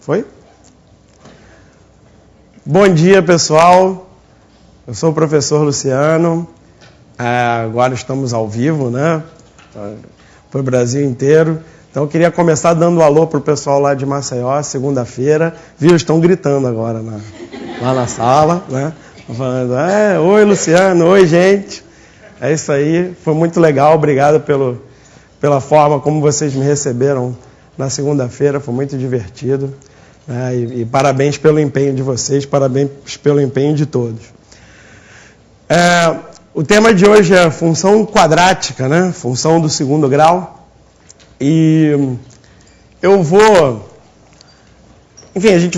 Foi? Bom dia, pessoal. Eu sou o professor Luciano. Agora estamos ao vivo, né? Para o Brasil inteiro. Então, eu queria começar dando um alô para o pessoal lá de Maceió, segunda-feira. Viu? Estão gritando agora lá na sala, né? Falando, oi, Luciano, oi, gente. É isso aí. Foi muito legal. Obrigado pela forma como vocês me receberam na segunda-feira. Foi muito divertido. E parabéns pelo empenho de vocês, parabéns pelo empenho de todos. O tema de hoje é função quadrática, né? Função do segundo grau. E eu vou... Enfim, a gente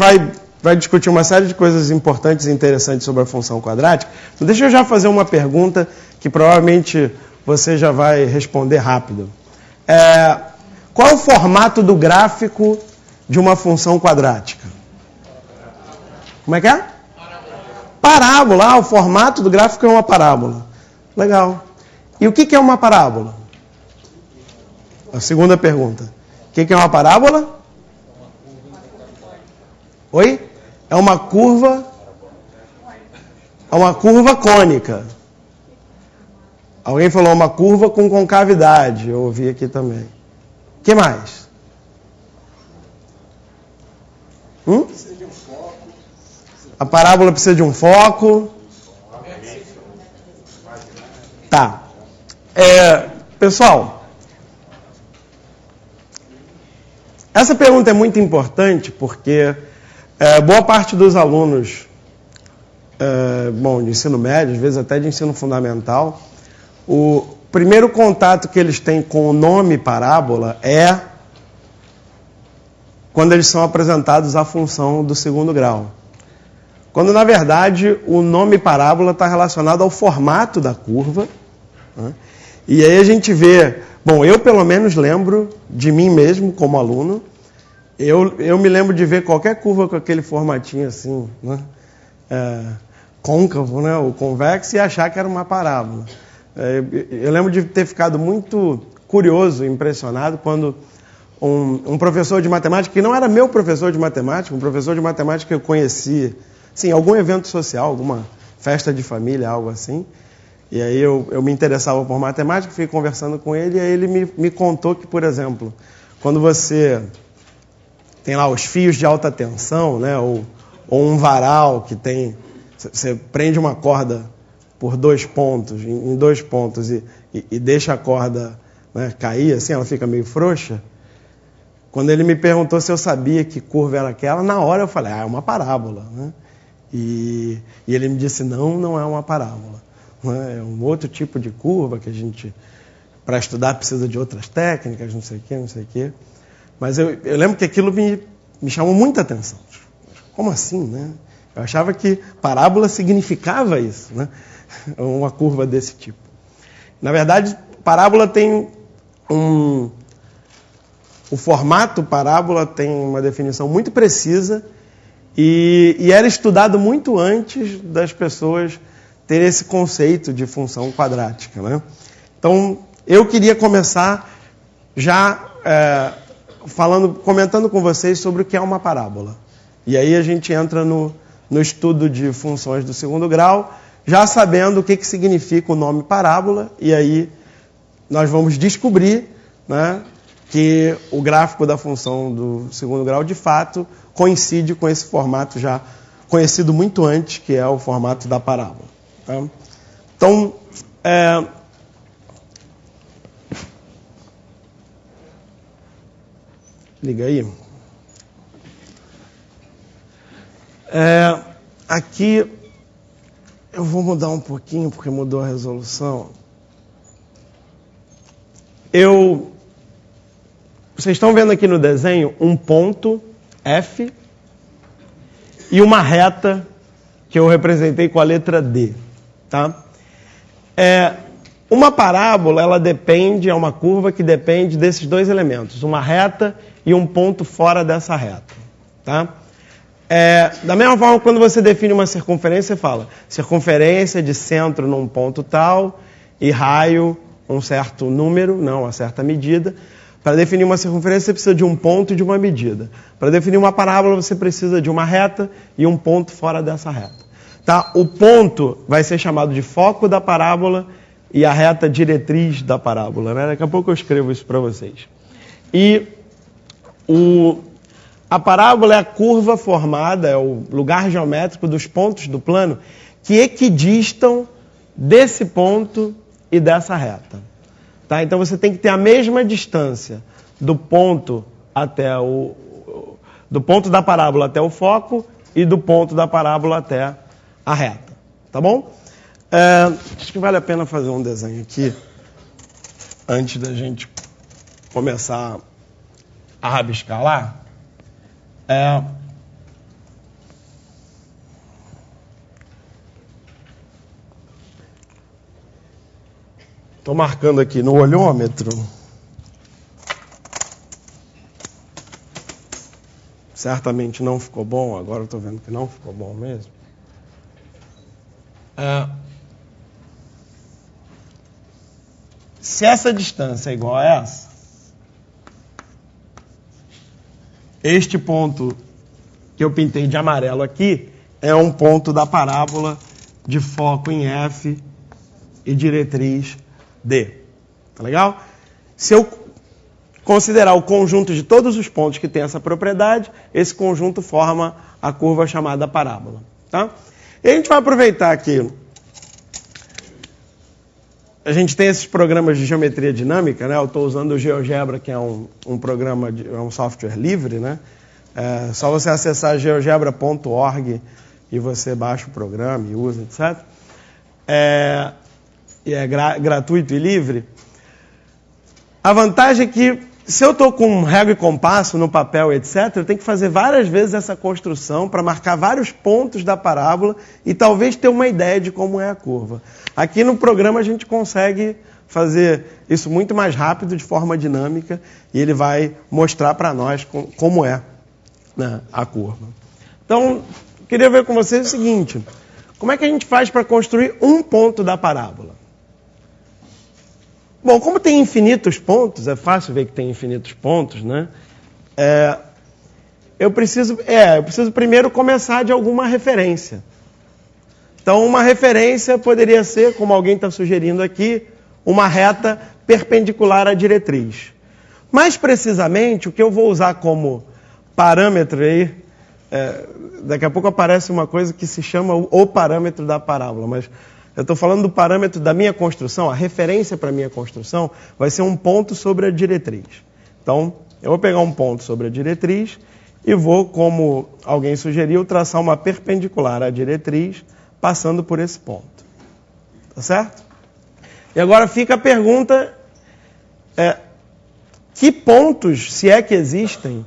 vai discutir uma série de coisas importantes e interessantes sobre a função quadrática. Então, deixa eu já fazer uma pergunta que provavelmente você já vai responder rápido. Qual é o formato do gráfico de uma função quadrática? Como é que é? Parábola. O formato do gráfico é uma parábola. Legal. E o que é uma parábola? A segunda pergunta. O que é uma parábola? Oi? É uma curva cônica. Alguém falou uma curva com concavidade. Eu ouvi aqui também. O que mais? A parábola precisa de um foco. Tá. Pessoal, essa pergunta é muito importante porque boa parte dos alunos, de ensino médio, às vezes até de ensino fundamental, o primeiro contato que eles têm com o nome parábola é quando eles são apresentados à função do segundo grau. Quando, na verdade, o nome parábola está relacionado ao formato da curva. Né? E aí a gente vê... Bom, eu pelo menos lembro de mim mesmo como aluno. Eu me lembro de ver qualquer curva com aquele formatinho assim, né? Côncavo, né? Ou convexo, e achar que era uma parábola. Eu lembro de ter ficado muito curioso, impressionado, quando um professor de matemática, que não era meu professor de matemática, um professor de matemática que eu conheci, sim, algum evento social, alguma festa de família, algo assim. E aí eu me interessava por matemática, fui conversando com ele, e aí ele me contou que, por exemplo, quando você tem lá os fios de alta tensão, né, ou um varal que tem... Você prende uma corda por 2 pontos, em 2 pontos, e deixa a corda, né, cair, assim, ela fica meio frouxa. Quando ele me perguntou se eu sabia que curva era aquela, na hora eu falei, é uma parábola. Né? E ele me disse, não é uma parábola. Né? É um outro tipo de curva que a gente, para estudar, precisa de outras técnicas, não sei o quê. Mas eu lembro que aquilo me chamou muita atenção. Como assim, né? Eu achava que parábola significava isso, né? Uma curva desse tipo. Na verdade, parábola tem o formato parábola tem uma definição muito precisa e era estudado muito antes das pessoas terem esse conceito de função quadrática, né? Então, eu queria começar já comentando com vocês sobre o que é uma parábola. E aí a gente entra no estudo de funções do segundo grau, já sabendo o que significa o nome parábola, e aí nós vamos descobrir, né, que o gráfico da função do segundo grau, de fato, coincide com esse formato já conhecido muito antes, que é o formato da parábola. Tá? Então, liga aí. Aqui, eu vou mudar um pouquinho, porque mudou a resolução. Vocês estão vendo aqui no desenho um ponto F e uma reta que eu representei com a letra D. Tá? Uma parábola, ela é uma curva que depende desses 2 elementos, uma reta e um ponto fora dessa reta. Tá? Da mesma forma, quando você define uma circunferência, você fala circunferência de centro num ponto tal e raio um certo número, não, uma certa medida. Para definir uma circunferência, você precisa de um ponto e de uma medida. Para definir uma parábola, você precisa de uma reta e um ponto fora dessa reta. Tá? O ponto vai ser chamado de foco da parábola e a reta diretriz da parábola. Né? Daqui a pouco eu escrevo isso para vocês. E a parábola é a curva formada, é o lugar geométrico dos pontos do plano que equidistam desse ponto e dessa reta. Tá? Então você tem que ter a mesma distância do ponto do ponto da parábola até o foco e do ponto da parábola até a reta. Tá bom? Acho que vale a pena fazer um desenho aqui antes da gente começar a rabiscar lá. Estou marcando aqui no olhômetro. Certamente não ficou bom, agora eu estou vendo que não ficou bom mesmo. Se essa distância é igual a essa, este ponto que eu pintei de amarelo aqui é um ponto da parábola de foco em F e diretriz D. Tá legal? Se eu considerar o conjunto de todos os pontos que tem essa propriedade, esse conjunto forma a curva chamada parábola. Tá? E a gente vai aproveitar que a gente tem esses programas de geometria dinâmica, né? Eu estou usando o GeoGebra, que é um programa, é um software livre, né? É só você acessar geogebra.org e você baixa o programa e usa, etc. E é gratuito e livre. A vantagem é que, se eu estou com régua e compasso no papel, etc., eu tenho que fazer várias vezes essa construção para marcar vários pontos da parábola e talvez ter uma ideia de como é a curva. Aqui no programa a gente consegue fazer isso muito mais rápido, de forma dinâmica, e ele vai mostrar para nós como é, né, a curva. Então, eu queria ver com vocês o seguinte: como é que a gente faz para construir um ponto da parábola? Bom, como tem infinitos pontos, é fácil ver que tem infinitos pontos, né? Eu preciso primeiro começar de alguma referência. Então, uma referência poderia ser, como alguém está sugerindo aqui, uma reta perpendicular à diretriz. Mais precisamente, o que eu vou usar como parâmetro aí, daqui a pouco aparece uma coisa que se chama o parâmetro da parábola, mas eu estou falando do parâmetro da minha construção, a referência para a minha construção vai ser um ponto sobre a diretriz. Então, eu vou pegar um ponto sobre a diretriz e vou, como alguém sugeriu, traçar uma perpendicular à diretriz, passando por esse ponto. Tá certo? E agora fica a pergunta, que pontos, se é que existem,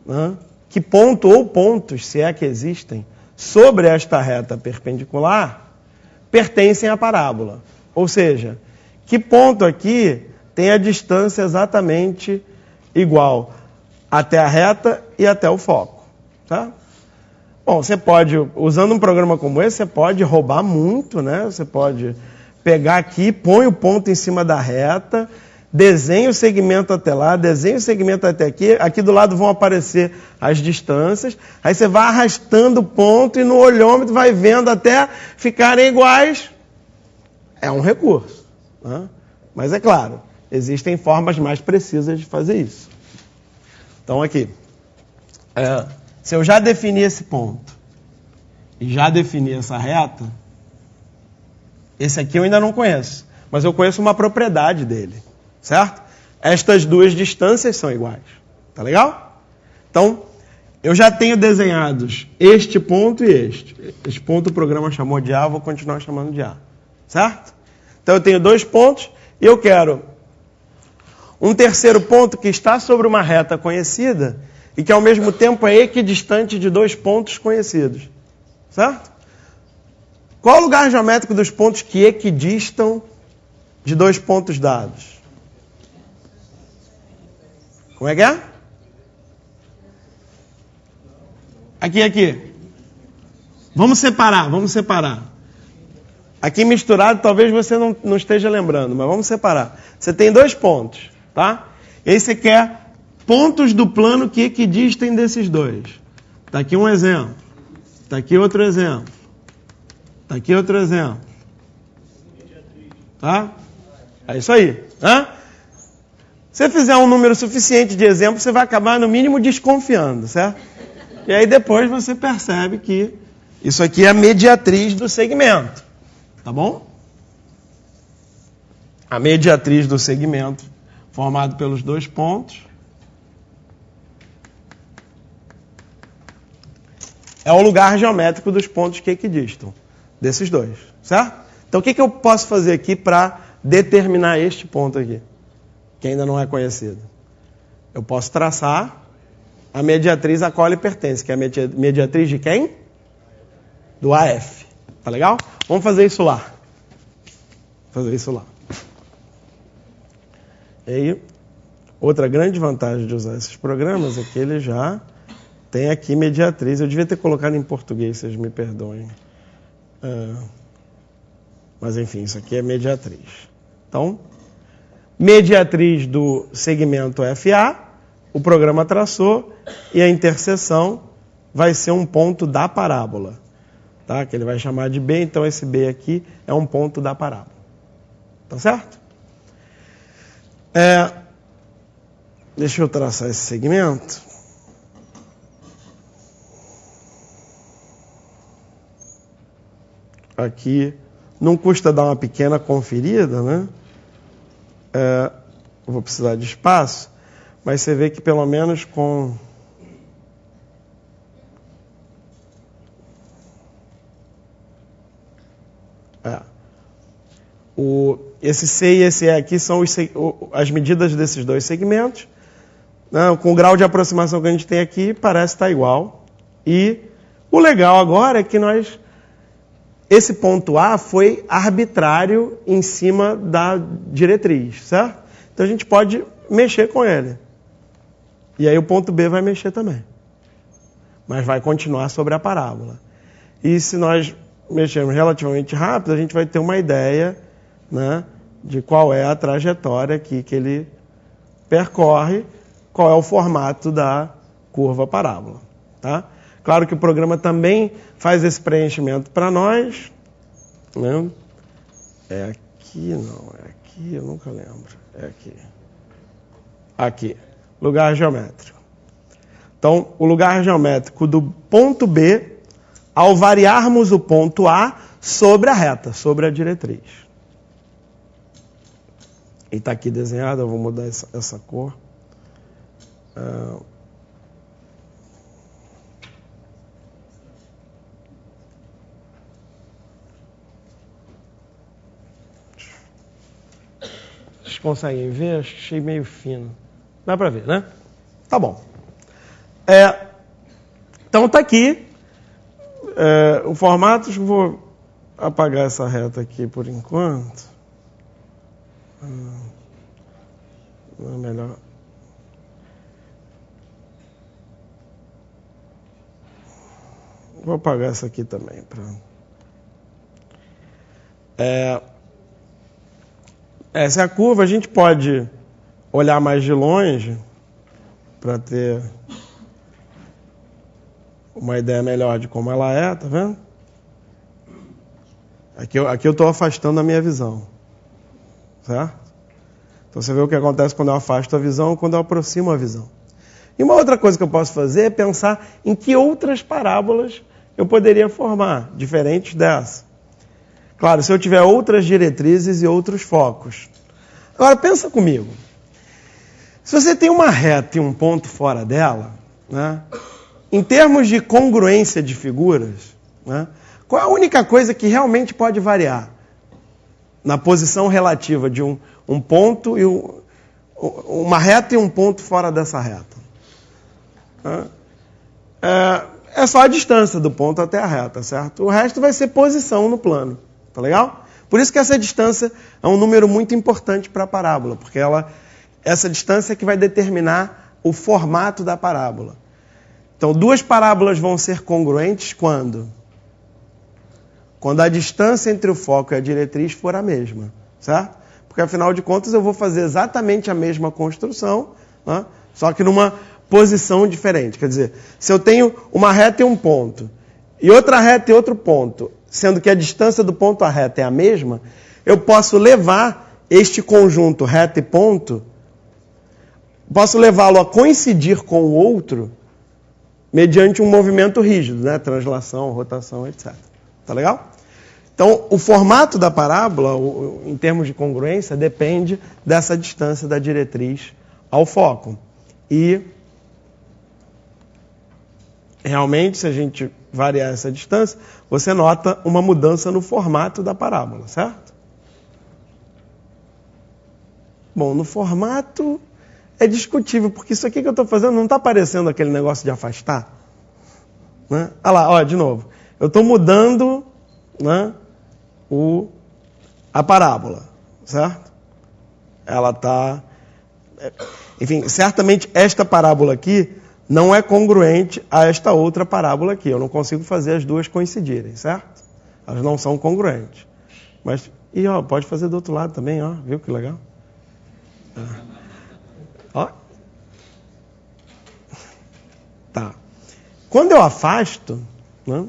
né? Que ponto ou pontos, se é que existem, sobre esta reta perpendicular, pertencem à parábola. Ou seja, que ponto aqui tem a distância exatamente igual até a reta e até o foco. Tá? Bom, você pode, usando um programa como esse, você pode roubar muito, né? Você pode pegar aqui, põe o ponto em cima da reta, desenha o segmento até lá, desenha o segmento até aqui, aqui do lado vão aparecer as distâncias, aí você vai arrastando o ponto e no olhômetro vai vendo até ficarem iguais. É um recurso, né? Mas é claro, existem formas mais precisas de fazer isso. Então aqui, se eu já defini esse ponto e já defini essa reta, esse aqui eu ainda não conheço, mas eu conheço uma propriedade dele. Certo? Estas duas distâncias são iguais. Tá legal? Então, eu já tenho desenhados este ponto e este. Este ponto o programa chamou de A, vou continuar chamando de A. Certo? Então, eu tenho dois pontos e eu quero um terceiro ponto que está sobre uma reta conhecida e que, ao mesmo tempo, é equidistante de dois pontos conhecidos. Certo? Qual o lugar geométrico dos pontos que equidistam de dois pontos dados? Como é que é? Aqui. Vamos separar. Aqui misturado, talvez você não esteja lembrando, mas vamos separar. Você tem dois pontos, tá? E aí você quer pontos do plano que equidistem desses dois. Está aqui um exemplo. Está aqui outro exemplo. Está aqui outro exemplo. Tá? É isso aí. Hã? Se você fizer um número suficiente de exemplos, você vai acabar, no mínimo, desconfiando, certo? E aí depois você percebe que isso aqui é a mediatriz do segmento. Tá bom? A mediatriz do segmento, formado pelos dois pontos, é o lugar geométrico dos pontos que equidistam, desses dois, certo? Então o que eu posso fazer aqui para determinar este ponto aqui, que ainda não é conhecido? Eu posso traçar a mediatriz a qual ele pertence, que é a mediatriz de quem? Do AF. Tá legal? Vamos fazer isso lá. E aí, outra grande vantagem de usar esses programas é que ele já tem aqui mediatriz. Eu devia ter colocado em português, vocês me perdoem. Mas enfim, isso aqui é mediatriz. Então, mediatriz do segmento FA, o programa traçou, e a interseção vai ser um ponto da parábola, tá? Que ele vai chamar de B, então esse B aqui é um ponto da parábola. Tá certo? Deixa eu traçar esse segmento. Aqui não custa dar uma pequena conferida, né? Vou precisar de espaço, mas você vê que pelo menos com esse C e esse E aqui são as medidas desses dois segmentos. Com o grau de aproximação que a gente tem aqui, parece estar igual. E o legal agora é que esse ponto A foi arbitrário em cima da diretriz, certo? Então a gente pode mexer com ele. E aí o ponto B vai mexer também. Mas vai continuar sobre a parábola. E se nós mexermos relativamente rápido, a gente vai ter uma ideia, né, de qual é a trajetória aqui que ele percorre, qual é o formato da curva parábola. Tá? Claro que o programa também faz esse preenchimento para nós. Né? É aqui, não, é aqui, eu nunca lembro. É aqui. Aqui, lugar geométrico. Então, o lugar geométrico do ponto B, ao variarmos o ponto A sobre a reta, sobre a diretriz. E está aqui desenhado, eu vou mudar essa cor. Vocês conseguem ver? Achei meio fino. Dá para ver, né? Tá bom. Então está aqui o formato. Vou apagar essa reta aqui por enquanto. Não é melhor. Vou apagar essa aqui também. Essa é a curva. A gente pode olhar mais de longe para ter uma ideia melhor de como ela é, tá vendo? Aqui eu estou afastando a minha visão, certo? Então você vê o que acontece quando eu afasto a visão e quando eu aproximo a visão. E uma outra coisa que eu posso fazer é pensar em que outras parábolas eu poderia formar, diferentes dessa. Claro, se eu tiver outras diretrizes e outros focos. Agora, pensa comigo. Se você tem uma reta e um ponto fora dela, né, em termos de congruência de figuras, né, qual é a única coisa que realmente pode variar na posição relativa de um ponto e uma reta e um ponto fora dessa reta? É só a distância do ponto até a reta, certo? O resto vai ser posição no plano. Tá legal? Por isso que essa distância é um número muito importante para a parábola, porque essa distância é que vai determinar o formato da parábola. Então, duas parábolas vão ser congruentes quando? Quando a distância entre o foco e a diretriz for a mesma, certo? porque afinal de contas eu vou fazer exatamente a mesma construção, né? Só que numa posição diferente. Quer dizer, se eu tenho uma reta e um ponto, e outra reta e outro ponto, sendo que a distância do ponto à reta é a mesma, eu posso levar este conjunto reta e ponto, posso levá-lo a coincidir com o outro mediante um movimento rígido, né? Translação, rotação, etc. Tá legal? Então, o formato da parábola, em termos de congruência, depende dessa distância da diretriz ao foco. E, realmente, se a gente variar essa distância, você nota uma mudança no formato da parábola, certo? Bom, no formato é discutível, porque isso aqui que eu estou fazendo não está parecendo aquele negócio de afastar. Né? Olha lá, ó, de novo. Eu estou mudando, né, a parábola, certo? Ela está... Enfim, certamente esta parábola aqui não é congruente a esta outra parábola aqui. Eu não consigo fazer as duas coincidirem, certo? Elas não são congruentes. Mas, e ó, pode fazer do outro lado também, ó. Viu que legal? Ó. Tá. Quando eu afasto, né?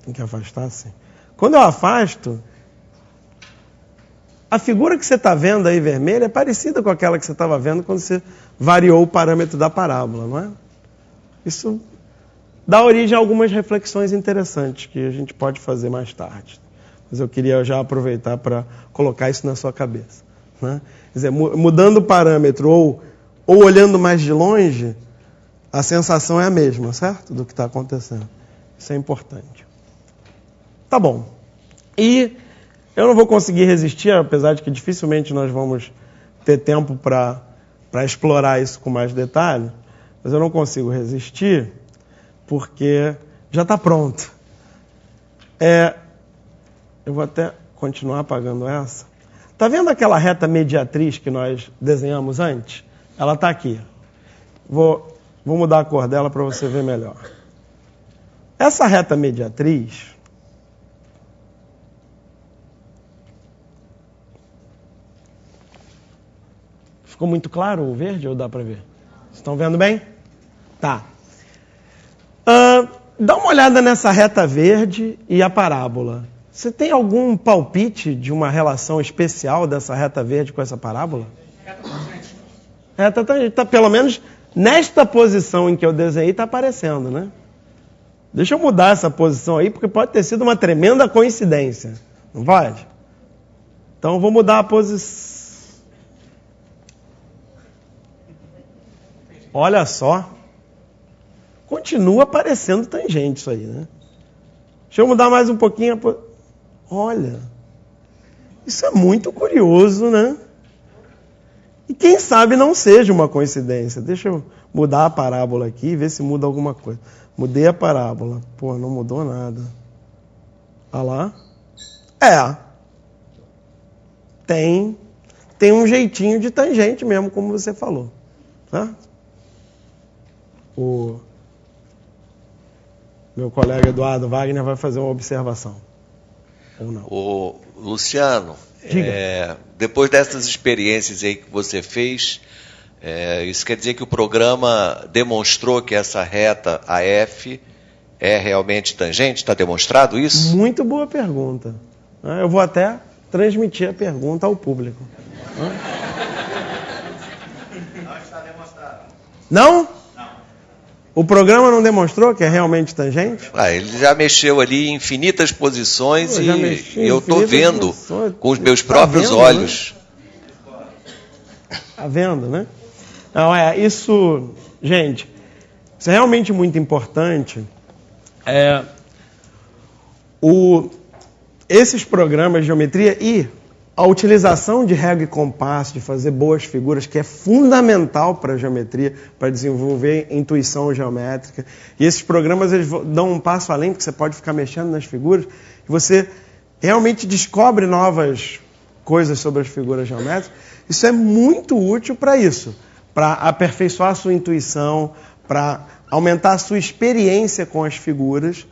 Tem que afastar assim. Quando eu afasto, a figura que você está vendo aí vermelha é parecida com aquela que você estava vendo quando você variou o parâmetro da parábola, não é? Isso dá origem a algumas reflexões interessantes que a gente pode fazer mais tarde. Mas eu queria já aproveitar para colocar isso na sua cabeça. Né? Quer dizer, mudando o parâmetro ou olhando mais de longe, a sensação é a mesma, certo? Do que está acontecendo. Isso é importante. Tá bom. E eu não vou conseguir resistir, apesar de que dificilmente nós vamos ter tempo para explorar isso com mais detalhe, mas eu não consigo resistir porque já está pronto. Eu vou até continuar apagando essa. Está vendo aquela reta mediatriz que nós desenhamos antes? Ela está aqui. Vou mudar a cor dela para você ver melhor. Essa reta mediatriz... Ficou muito claro o verde ou dá para ver? Vocês estão vendo bem? Tá. Dá uma olhada nessa reta verde e a parábola. Você tem algum palpite de uma relação especial dessa reta verde com essa parábola? Reta tangente. Tá, pelo menos nesta posição em que eu desenhei está aparecendo, né? Deixa eu mudar essa posição aí, porque pode ter sido uma tremenda coincidência. Não pode? Então eu vou mudar a posição. Olha só. Continua aparecendo tangente isso aí, né? Deixa eu mudar mais um pouquinho. Olha. Isso é muito curioso, né? E quem sabe não seja uma coincidência. Deixa eu mudar a parábola aqui e ver se muda alguma coisa. Mudei a parábola. Pô, não mudou nada. Olha lá. Tem um jeitinho de tangente mesmo, como você falou. Certo? O meu colega Eduardo Wagner vai fazer uma observação. Ou não? Ô, Luciano, depois dessas experiências aí que você fez, isso quer dizer que o programa demonstrou que essa reta AF é realmente tangente? Está demonstrado isso? Muito boa pergunta. Eu vou até transmitir a pergunta ao público. Não está demonstrado. Não? O programa não demonstrou que é realmente tangente? Ele já mexeu ali em infinitas posições e eu estou vendo com os meus próprios olhos. Está vendo, né? Não, isso, gente, isso é realmente muito importante. Esses programas de geometria e a utilização de régua e compasso, de fazer boas figuras, que é fundamental para a geometria, para desenvolver intuição geométrica. E esses programas eles dão um passo além, porque você pode ficar mexendo nas figuras e você realmente descobre novas coisas sobre as figuras geométricas. Isso é muito útil para isso, para aperfeiçoar a sua intuição, para aumentar a sua experiência com as figuras,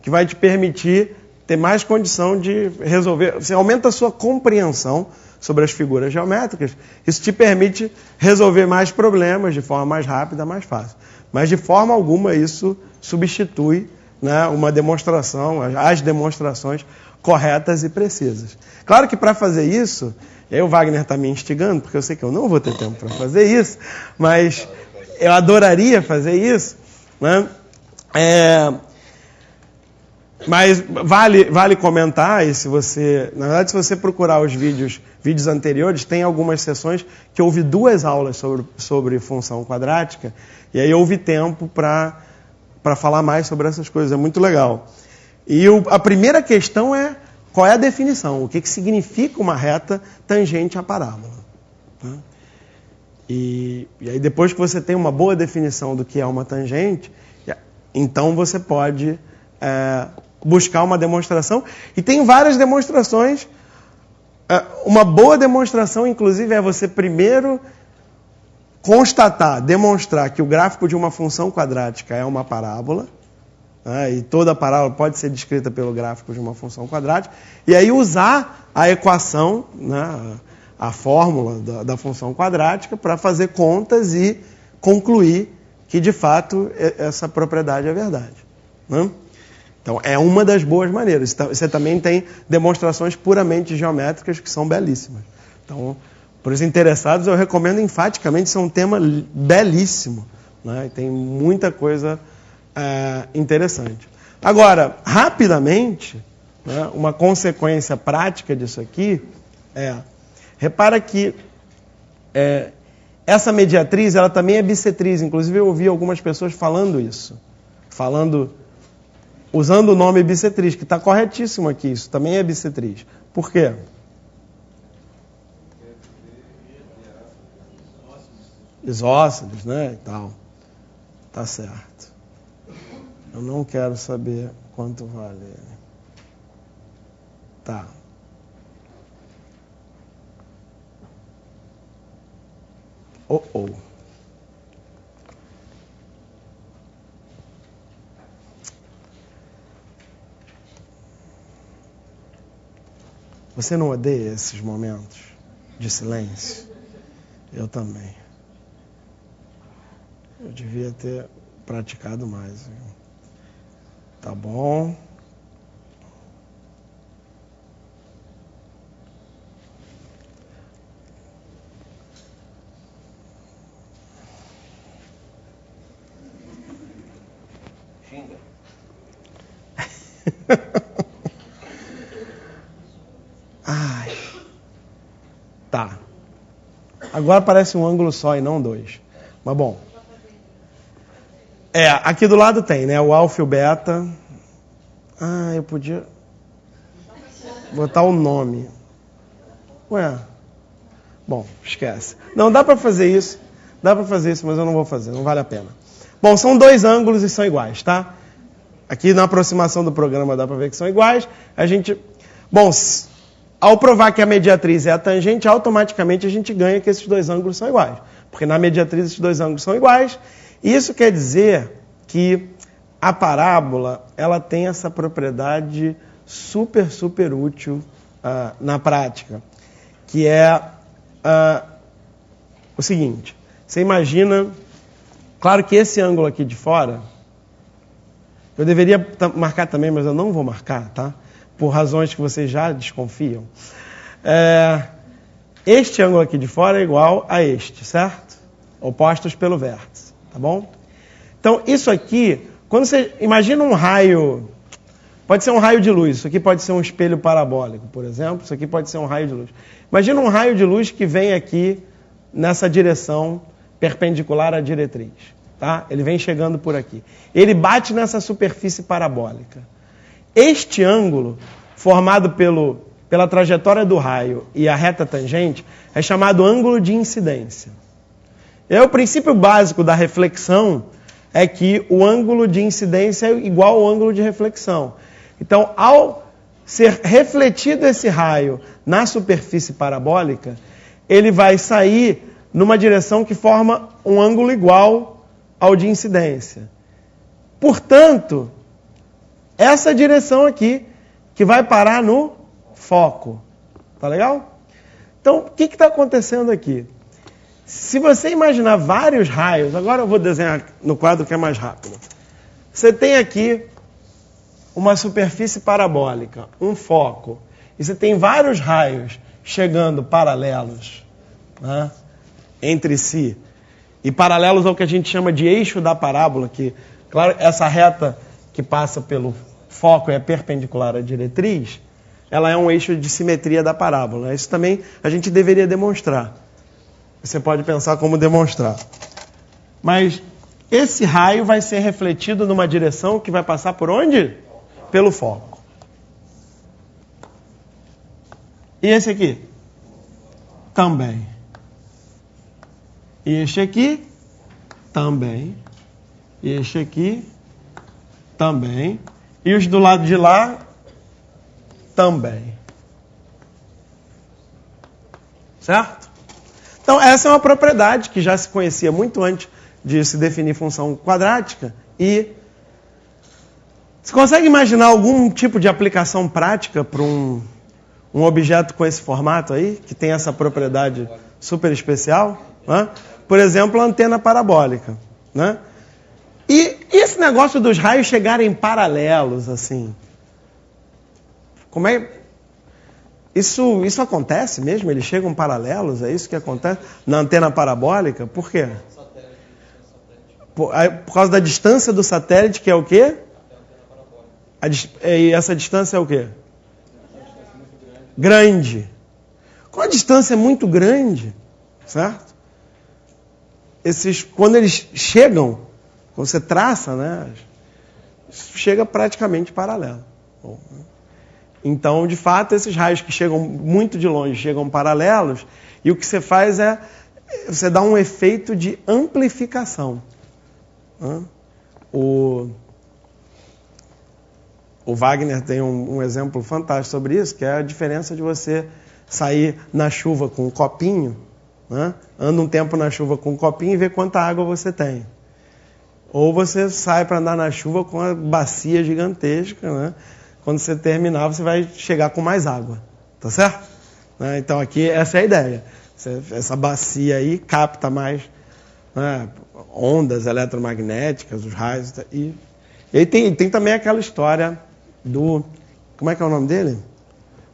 que vai te permitir ter mais condição de resolver. Você aumenta a sua compreensão sobre as figuras geométricas. Isso te permite resolver mais problemas de forma mais rápida, mais fácil. Mas de forma alguma isso substitui, né, uma demonstração, as demonstrações corretas e precisas. Claro que para fazer isso, e aí o Wagner está me instigando, porque eu sei que eu não vou ter tempo para fazer isso, mas eu adoraria fazer isso, né? Mas vale comentar, e se você, na verdade, se você procurar os vídeos anteriores, tem algumas sessões que houve 2 aulas sobre função quadrática, e aí houve tempo para falar mais sobre essas coisas, é muito legal. E a primeira questão é, qual é a definição? O que significa uma reta tangente à parábola? Tá? E aí depois que você tem uma boa definição do que é uma tangente, então você pode buscar uma demonstração. E tem várias demonstrações. Uma boa demonstração, inclusive, é você primeiro demonstrar que o gráfico de uma função quadrática é uma parábola, né, e toda parábola pode ser descrita pelo gráfico de uma função quadrática, e aí usar a equação, né, a fórmula da função quadrática para fazer contas e concluir que, de fato, essa propriedade é verdade. Né? Então, é uma das boas maneiras. Você também tem demonstrações puramente geométricas que são belíssimas. Então, para os interessados, eu recomendo enfaticamente, isso é um tema belíssimo, né? Tem muita coisa interessante. Agora, rapidamente, né, uma consequência prática disso aqui repara que essa mediatriz, ela também é bissetriz. Inclusive, eu ouvi algumas pessoas falando isso. Usando o nome bissetriz, que está corretíssimo aqui. Isso também é bissetriz. Por quê? Isósceles, né? E tal. Tá certo. Eu não quero saber quanto vale ele. Tá. Você não odeia esses momentos de silêncio? Eu também. Eu devia ter praticado mais. Tá bom? Xinga. Ai. Tá. Agora parece um ângulo só e não 2. Mas bom. Aqui do lado tem, né? O alfa e o beta. Eu podia botar o nome. Ué. Bom, esquece. Não, dá para fazer isso. Mas eu não vou fazer. Não vale a pena. Bom, são 2 ângulos e são iguais, tá? Aqui na aproximação do programa dá para ver que são iguais. Bom, ao provar que a mediatriz é a tangente, automaticamente a gente ganha que esses 2 ângulos são iguais. Porque na mediatriz esses 2 ângulos são iguais. Isso quer dizer que a parábola ela tem essa propriedade super útil na prática, que é o seguinte. Você imagina, claro que esse ângulo aqui de fora, eu deveria marcar também, mas eu não vou marcar, tá? Por razões que vocês já desconfiam. Este ângulo aqui de fora é igual a este, certo? Opostos pelo vértice, tá bom? Então, isso aqui, quando você imagina um raio, pode ser um raio de luz, isso aqui pode ser um espelho parabólico, por exemplo, isso aqui pode ser um raio de luz. Imagina um raio de luz que vem aqui nessa direção perpendicular à diretriz, tá? Ele vem chegando por aqui. Ele bate nessa superfície parabólica. Este ângulo, formado pela trajetória do raio e a reta tangente, é chamado ângulo de incidência. O princípio básico da reflexão é que o ângulo de incidência é igual ao ângulo de reflexão. Então, ao ser refletido esse raio na superfície parabólica, ele vai sair numa direção que forma um ângulo igual ao de incidência. Portanto, essa direção aqui que vai parar no foco. Tá legal? Então, o que está acontecendo aqui? Se você imaginar vários raios, agora eu vou desenhar no quadro que é mais rápido. Você tem aqui uma superfície parabólica, um foco, e você tem vários raios chegando paralelos, né, entre si, e paralelos ao que a gente chama de eixo da parábola, que, claro, essa reta que passa pelo foco é perpendicular à diretriz, ela é um eixo de simetria da parábola. Isso também a gente deveria demonstrar. Você pode pensar como demonstrar. Mas esse raio vai ser refletido numa direção que vai passar por onde? Pelo foco. E esse aqui? Também. E este aqui? Também. E este aqui? Também. E os do lado de lá? Também. Certo? Então, essa é uma propriedade que já se conhecia muito antes de se definir função quadrática. E você consegue imaginar algum tipo de aplicação prática para um objeto com esse formato aí, que tem essa propriedade super especial? Né? Por exemplo, a antena parabólica. Né? E esse negócio dos raios chegarem paralelos, assim... Como é... Isso acontece mesmo? Eles chegam paralelos? É isso que acontece na antena parabólica? Por quê? Por causa da distância do satélite, que é o quê? E essa distância é o quê? Grande. Com a distância muito grande, certo? Quando eles chegam, quando você traça, né? Chega praticamente paralelo. Bom, então, de fato, esses raios que chegam muito de longe chegam paralelos, e o que você faz é você dá um efeito de amplificação. O Wagner tem um exemplo fantástico sobre isso, que é a diferença de você sair na chuva com um copinho, né? Anda um tempo na chuva com um copinho e vê quanta água você tem. Ou você sai para andar na chuva com uma bacia gigantesca, né? Quando você terminar, você vai chegar com mais água. Tá certo? Então, aqui, essa é a ideia. Essa bacia aí capta mais, né, ondas eletromagnéticas, os raios. E aí tem também aquela história do... Como é que é o nome dele?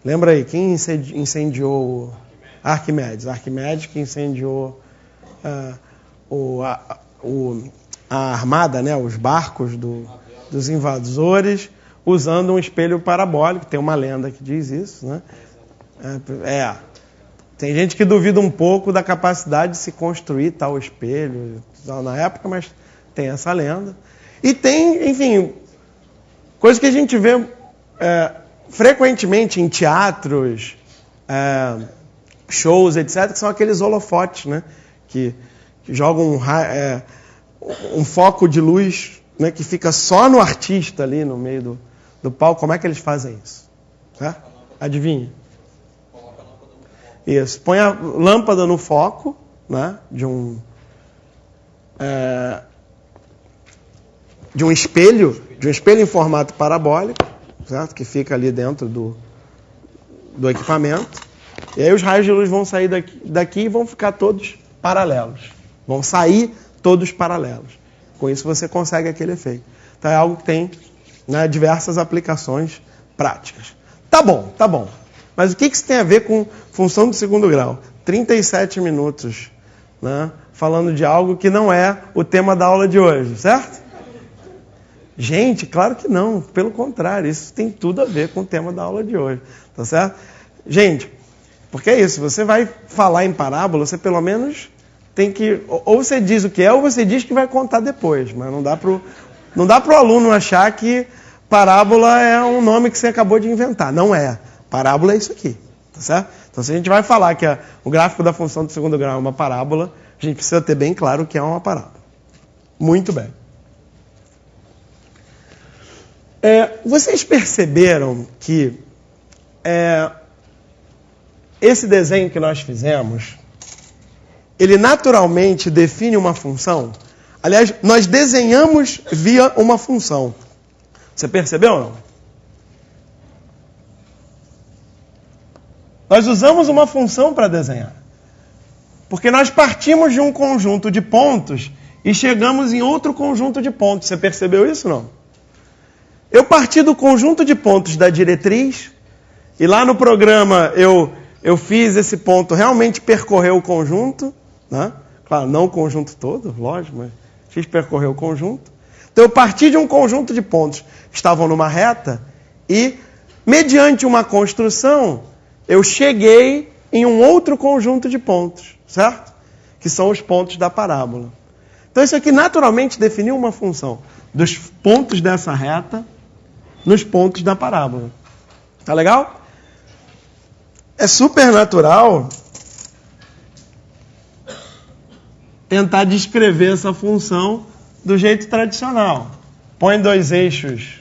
Lembra aí, quem incendiou Arquimedes? Arquimedes que incendiou a armada, né, os barcos dos invasores, usando um espelho parabólico. Tem uma lenda que diz isso, né? Tem gente que duvida um pouco da capacidade de se construir tal espelho na época, mas tem essa lenda. E tem, enfim, coisas que a gente vê frequentemente em teatros, shows, etc., que são aqueles holofotes, né? Que jogam um foco de luz, né, que fica só no artista ali no meio do palco. Como é que eles fazem isso? Adivinha? Isso. Põe a lâmpada no foco, né, de um espelho em formato parabólico, certo? Que fica ali dentro do equipamento. E aí os raios de luz vão sair daqui e vão ficar todos paralelos. Vão sair todos paralelos. Com isso você consegue aquele efeito. Então é algo que tem, né, diversas aplicações práticas. Tá bom. Mas o que isso tem a ver com função do segundo grau? 37 minutos, né, falando de algo que não é o tema da aula de hoje, certo? Gente, claro que não. Pelo contrário, isso tem tudo a ver com o tema da aula de hoje. Tá certo? Gente, porque é isso. Você vai falar em parábola, você pelo menos tem que... Ou você diz o que é, ou você diz que vai contar depois. Mas não dá pro aluno achar que parábola é um nome que você acabou de inventar. Não é. Parábola é isso aqui. Tá certo? Então, se a gente vai falar que o gráfico da função do segundo grau é uma parábola, a gente precisa ter bem claro o que é uma parábola. Muito bem. Vocês perceberam que esse desenho que nós fizemos, ele naturalmente define uma função? Aliás, nós desenhamos via uma função. Você percebeu ou não? Nós usamos uma função para desenhar. Porque nós partimos de um conjunto de pontos e chegamos em outro conjunto de pontos. Você percebeu isso, não? Eu parti do conjunto de pontos da diretriz e lá no programa eu fiz esse ponto realmente percorrer o conjunto, né? Claro, não o conjunto todo, lógico, mas fiz percorrer o conjunto. Então eu parti de um conjunto de pontos que estavam numa reta e, mediante uma construção, eu cheguei em um outro conjunto de pontos, certo? Que são os pontos da parábola. Então isso aqui naturalmente definiu uma função dos pontos dessa reta nos pontos da parábola. Tá legal? É super natural tentar descrever essa função do jeito tradicional. Põe dois eixos.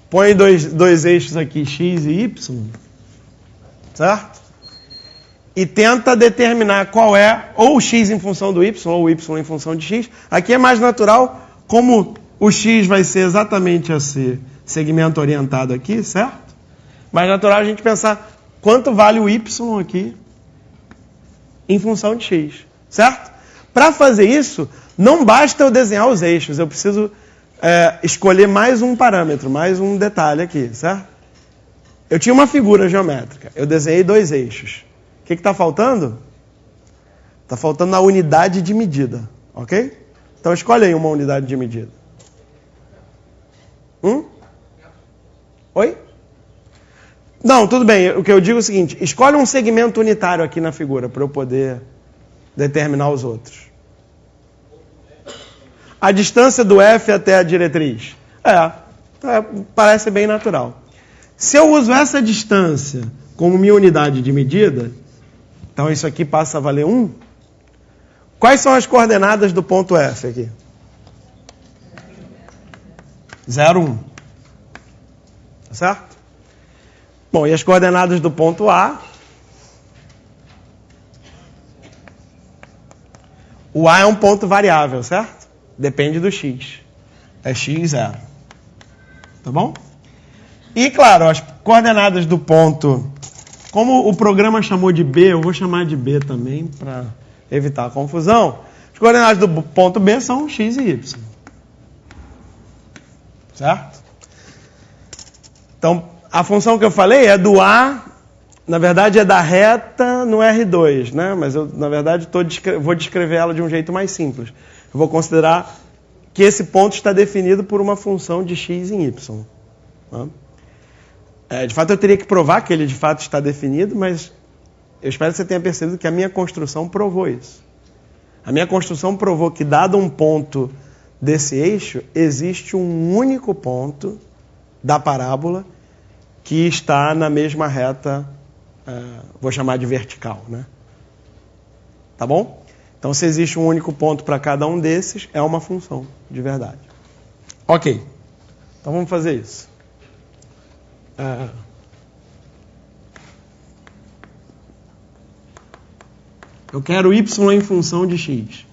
Põe dois eixos aqui, x e y. Certo? E tenta determinar qual é, ou o x em função do y, ou o y em função de x. Aqui é mais natural, como o x vai ser exatamente esse segmento orientado aqui, certo? Mais natural a gente pensar quanto vale o y aqui em função de x, certo? Para fazer isso, não basta eu desenhar os eixos, eu preciso escolher mais um parâmetro, mais um detalhe aqui, certo? Eu tinha uma figura geométrica, eu desenhei dois eixos. O que está faltando? Está faltando a unidade de medida, ok? Então escolhe aí uma unidade de medida. Oi? Não, tudo bem, o que eu digo é o seguinte, escolhe um segmento unitário aqui na figura, para eu poder determinar os outros. A distância do F até a diretriz. Parece bem natural. Se eu uso essa distância como minha unidade de medida, então isso aqui passa a valer 1. Quais são as coordenadas do ponto F aqui? 0, 1. Tá certo? Bom, e as coordenadas do ponto A? O A é um ponto variável, certo? Depende do x. É x, 0. Tá bom? E, claro, as coordenadas do ponto... Como o programa chamou de B, eu vou chamar de B também, para evitar a confusão. As coordenadas do ponto B são x e y. Certo? Então, a função que eu falei é do A, na verdade é da reta no R2, né? Mas eu, na verdade, vou descrever ela de um jeito mais simples. Eu vou considerar que esse ponto está definido por uma função de x em y. Tá? De fato, eu teria que provar que ele de fato está definido, mas eu espero que você tenha percebido que a minha construção provou isso. A minha construção provou que, dado um ponto desse eixo, existe um único ponto da parábola que está na mesma reta, vou chamar de vertical, né? Tá bom? Então, se existe um único ponto para cada um desses, é uma função de verdade. Ok. Então, vamos fazer isso. Eu quero y em função de x.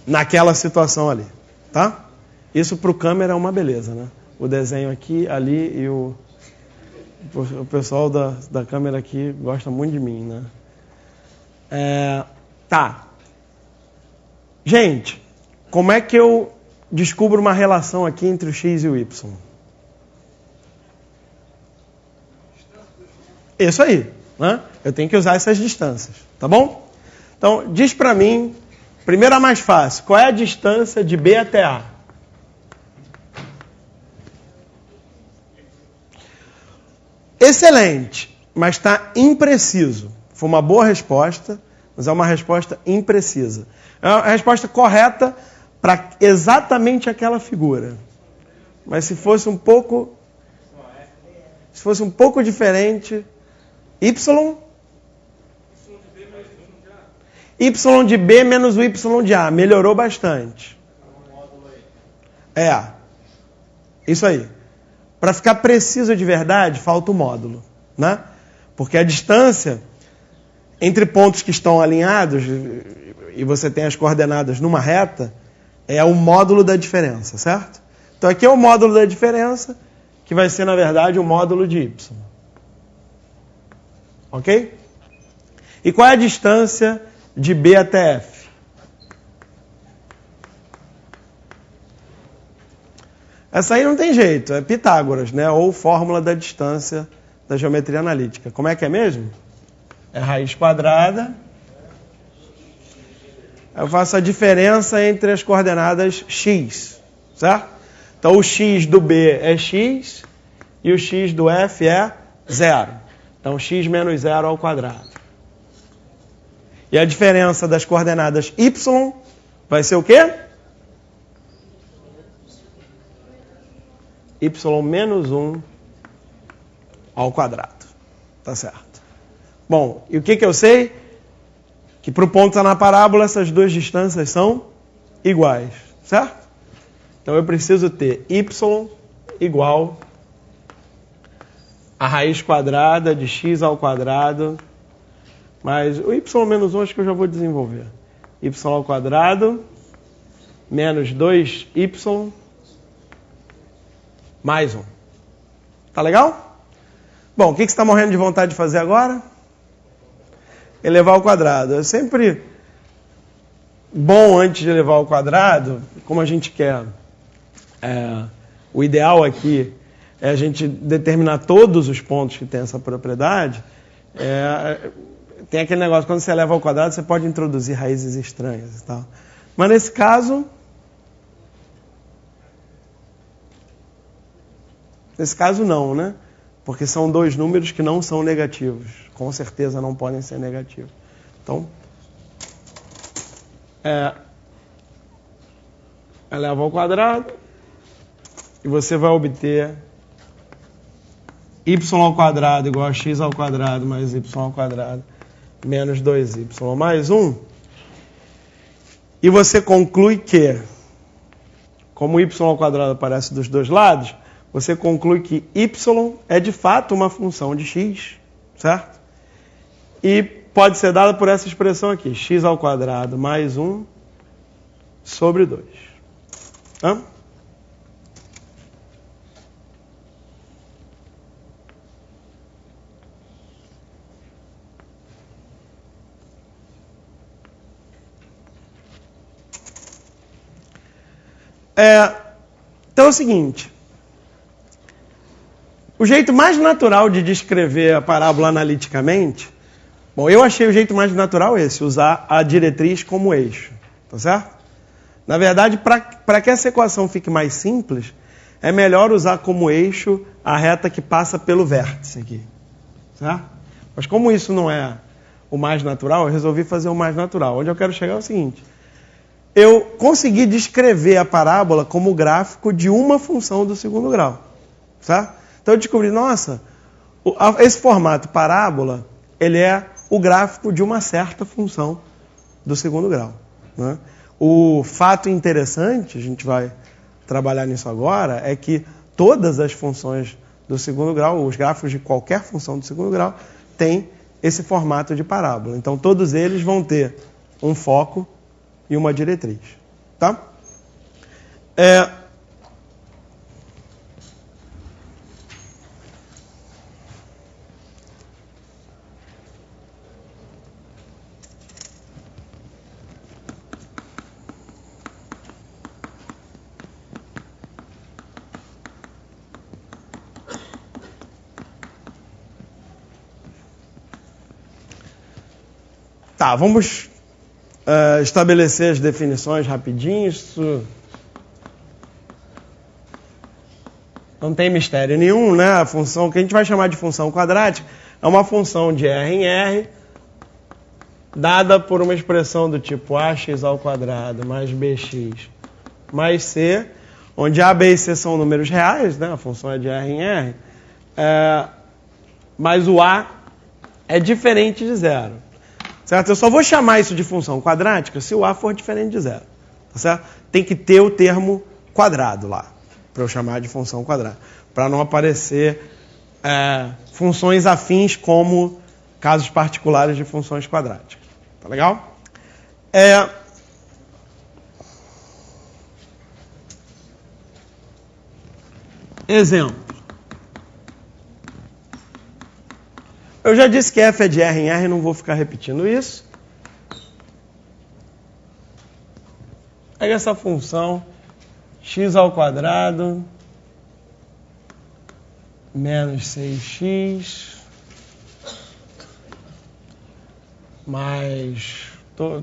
Naquela situação ali. Tá? Isso para o câmera é uma beleza, né? O desenho aqui, ali e o pessoal da câmera aqui gosta muito de mim, né? Tá. Gente, como é que eu descubro uma relação aqui entre o x e o y? Isso aí, né? Eu tenho que usar essas distâncias, tá bom? Então, diz pra mim, primeiro a mais fácil, qual é a distância de B até A? Excelente, mas está impreciso. Foi uma boa resposta, mas é uma resposta imprecisa. É uma resposta correta para exatamente aquela figura. Mas se fosse um pouco diferente, y de B menos o y de A, melhorou bastante. Isso aí. Para ficar preciso de verdade, falta o módulo, né? Porque a distância entre pontos que estão alinhados, e você tem as coordenadas numa reta, é o módulo da diferença, certo? Então aqui é o módulo da diferença, que vai ser, na verdade, o módulo de y. Ok? E qual é a distância de B até F? Essa aí não tem jeito, é Pitágoras, né? Ou fórmula da distância da geometria analítica. Como é que é mesmo? É raiz quadrada. Eu faço a diferença entre as coordenadas x, certo? Então o x do B é x e o x do F é 0. Então x menos 0 ao quadrado. E a diferença das coordenadas y vai ser o quê? Y menos 1 ao quadrado. Tá certo. Bom, e o que eu sei? Que para o ponto na parábola essas duas distâncias são iguais, certo? Então eu preciso ter y igual a raiz quadrada de x ao quadrado, mas o y menos 1 acho que eu já vou desenvolver. Y ao quadrado menos 2y mais 1. Tá legal? Bom, o que você está morrendo de vontade de fazer agora? Elevar ao quadrado. É sempre bom, antes de elevar ao quadrado, como a gente quer. O ideal aqui é a gente determinar todos os pontos que tem essa propriedade. Tem aquele negócio, quando você eleva ao quadrado, você pode introduzir raízes estranhas e tal. Mas nesse caso não, né? Porque são dois números que não são negativos. Com certeza não podem ser negativos. Então, eleva ao quadrado e você vai obter y ao quadrado igual a x ao quadrado mais y ao quadrado menos 2y mais 1. E você conclui que, como y ao quadrado aparece dos dois lados, você conclui que y é de fato uma função de x, certo? E pode ser dada por essa expressão aqui, x ao quadrado mais 1 sobre 2. Hã? Então é o seguinte, o jeito mais natural de descrever a parábola analiticamente, bom, eu achei o jeito mais natural esse, usar a diretriz como eixo, tá certo? Na verdade, para que essa equação fique mais simples, é melhor usar como eixo a reta que passa pelo vértice aqui, certo? Mas como isso não é o mais natural, eu resolvi fazer o mais natural. Onde eu quero chegar é o seguinte, eu consegui descrever a parábola como gráfico de uma função do segundo grau, certo? Então eu descobri, nossa, esse formato parábola, ele é o gráfico de uma certa função do segundo grau, né? O fato interessante, a gente vai trabalhar nisso agora, é que todas as funções do segundo grau, os gráficos de qualquer função do segundo grau, têm esse formato de parábola. Então todos eles vão ter um foco e uma diretriz, tá? Tá, vamos estabelecer as definições rapidinho. Isso não tem mistério nenhum, né? A função que a gente vai chamar de função quadrática é uma função de R em R dada por uma expressão do tipo ax ao quadrado mais bx mais c, onde a, b e c são números reais, né? A função é de R em R, mas o a é diferente de zero. Certo? Eu só vou chamar isso de função quadrática se o a for diferente de zero. Tá certo? Tem que ter o termo quadrado lá, para eu chamar de função quadrática. Para não aparecer funções afins como casos particulares de funções quadráticas. Tá legal? Exemplo. Eu já disse que f é de R em R, não vou ficar repetindo isso. Pega essa função x ao quadrado menos 6x mais... Tô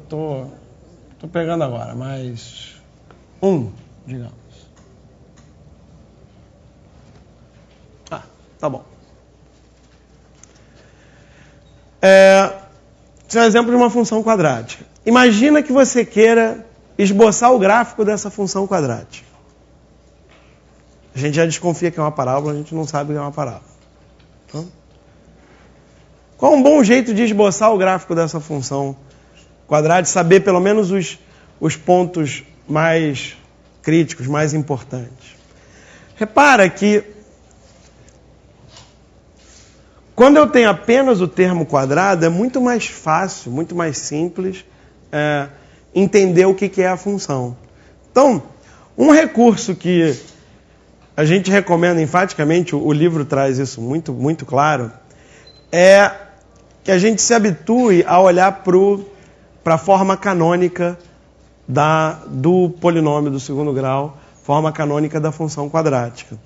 pegando agora, mais 1, digamos. Tá bom. Esse é um exemplo de uma função quadrática. Imagina que você queira esboçar o gráfico dessa função quadrática. A gente já desconfia que é uma parábola, a gente não sabe que é uma parábola. Então, qual um bom jeito de esboçar o gráfico dessa função quadrática? Saber pelo menos os pontos mais críticos, mais importantes. Repara que quando eu tenho apenas o termo quadrado, é muito mais fácil, muito mais simples entender o que é a função. Então, um recurso que a gente recomenda enfaticamente, o livro traz isso muito, muito claro, é que a gente se habitue a olhar para a forma canônica do polinômio do segundo grau, forma canônica da função quadrática.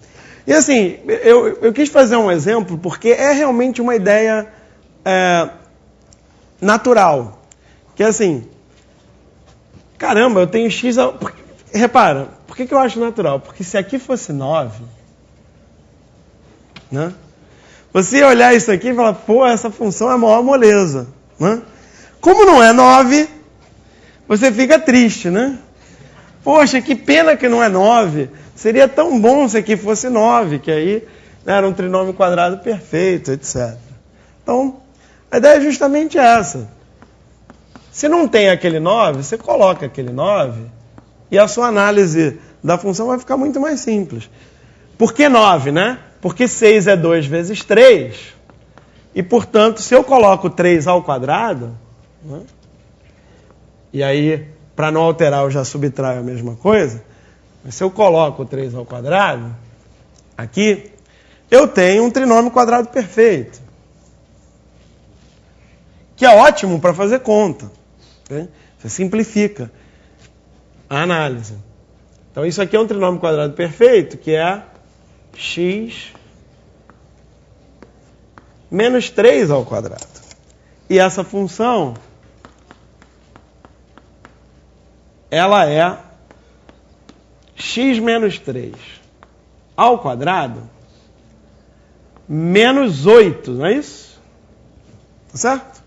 E assim, eu quis fazer um exemplo porque é realmente uma ideia natural. Que é assim, caramba, eu tenho x... Repara, por que eu acho natural? Porque se aqui fosse 9, né? Você ia olhar isso aqui e falar, pô, essa função é a maior moleza, né? Como não é 9, você fica triste, né? Poxa, que pena que não é 9. Seria tão bom se aqui fosse 9, que aí era um trinômio quadrado perfeito, etc. Então, a ideia é justamente essa. Se não tem aquele 9, você coloca aquele 9 e a sua análise da função vai ficar muito mais simples. Por que 9, né? Porque 6 é 2 vezes 3. E, portanto, se eu coloco 3 ao quadrado, né? E aí, para não alterar, eu já subtraio a mesma coisa. Mas se eu coloco 3 ao quadrado, aqui, eu tenho um trinômio quadrado perfeito. Que é ótimo para fazer conta. Né? Você simplifica a análise. Então, isso aqui é um trinômio quadrado perfeito, que é x menos 3 ao quadrado. E essa função, ela é x menos 3 ao quadrado menos 8, não é isso? Tá certo?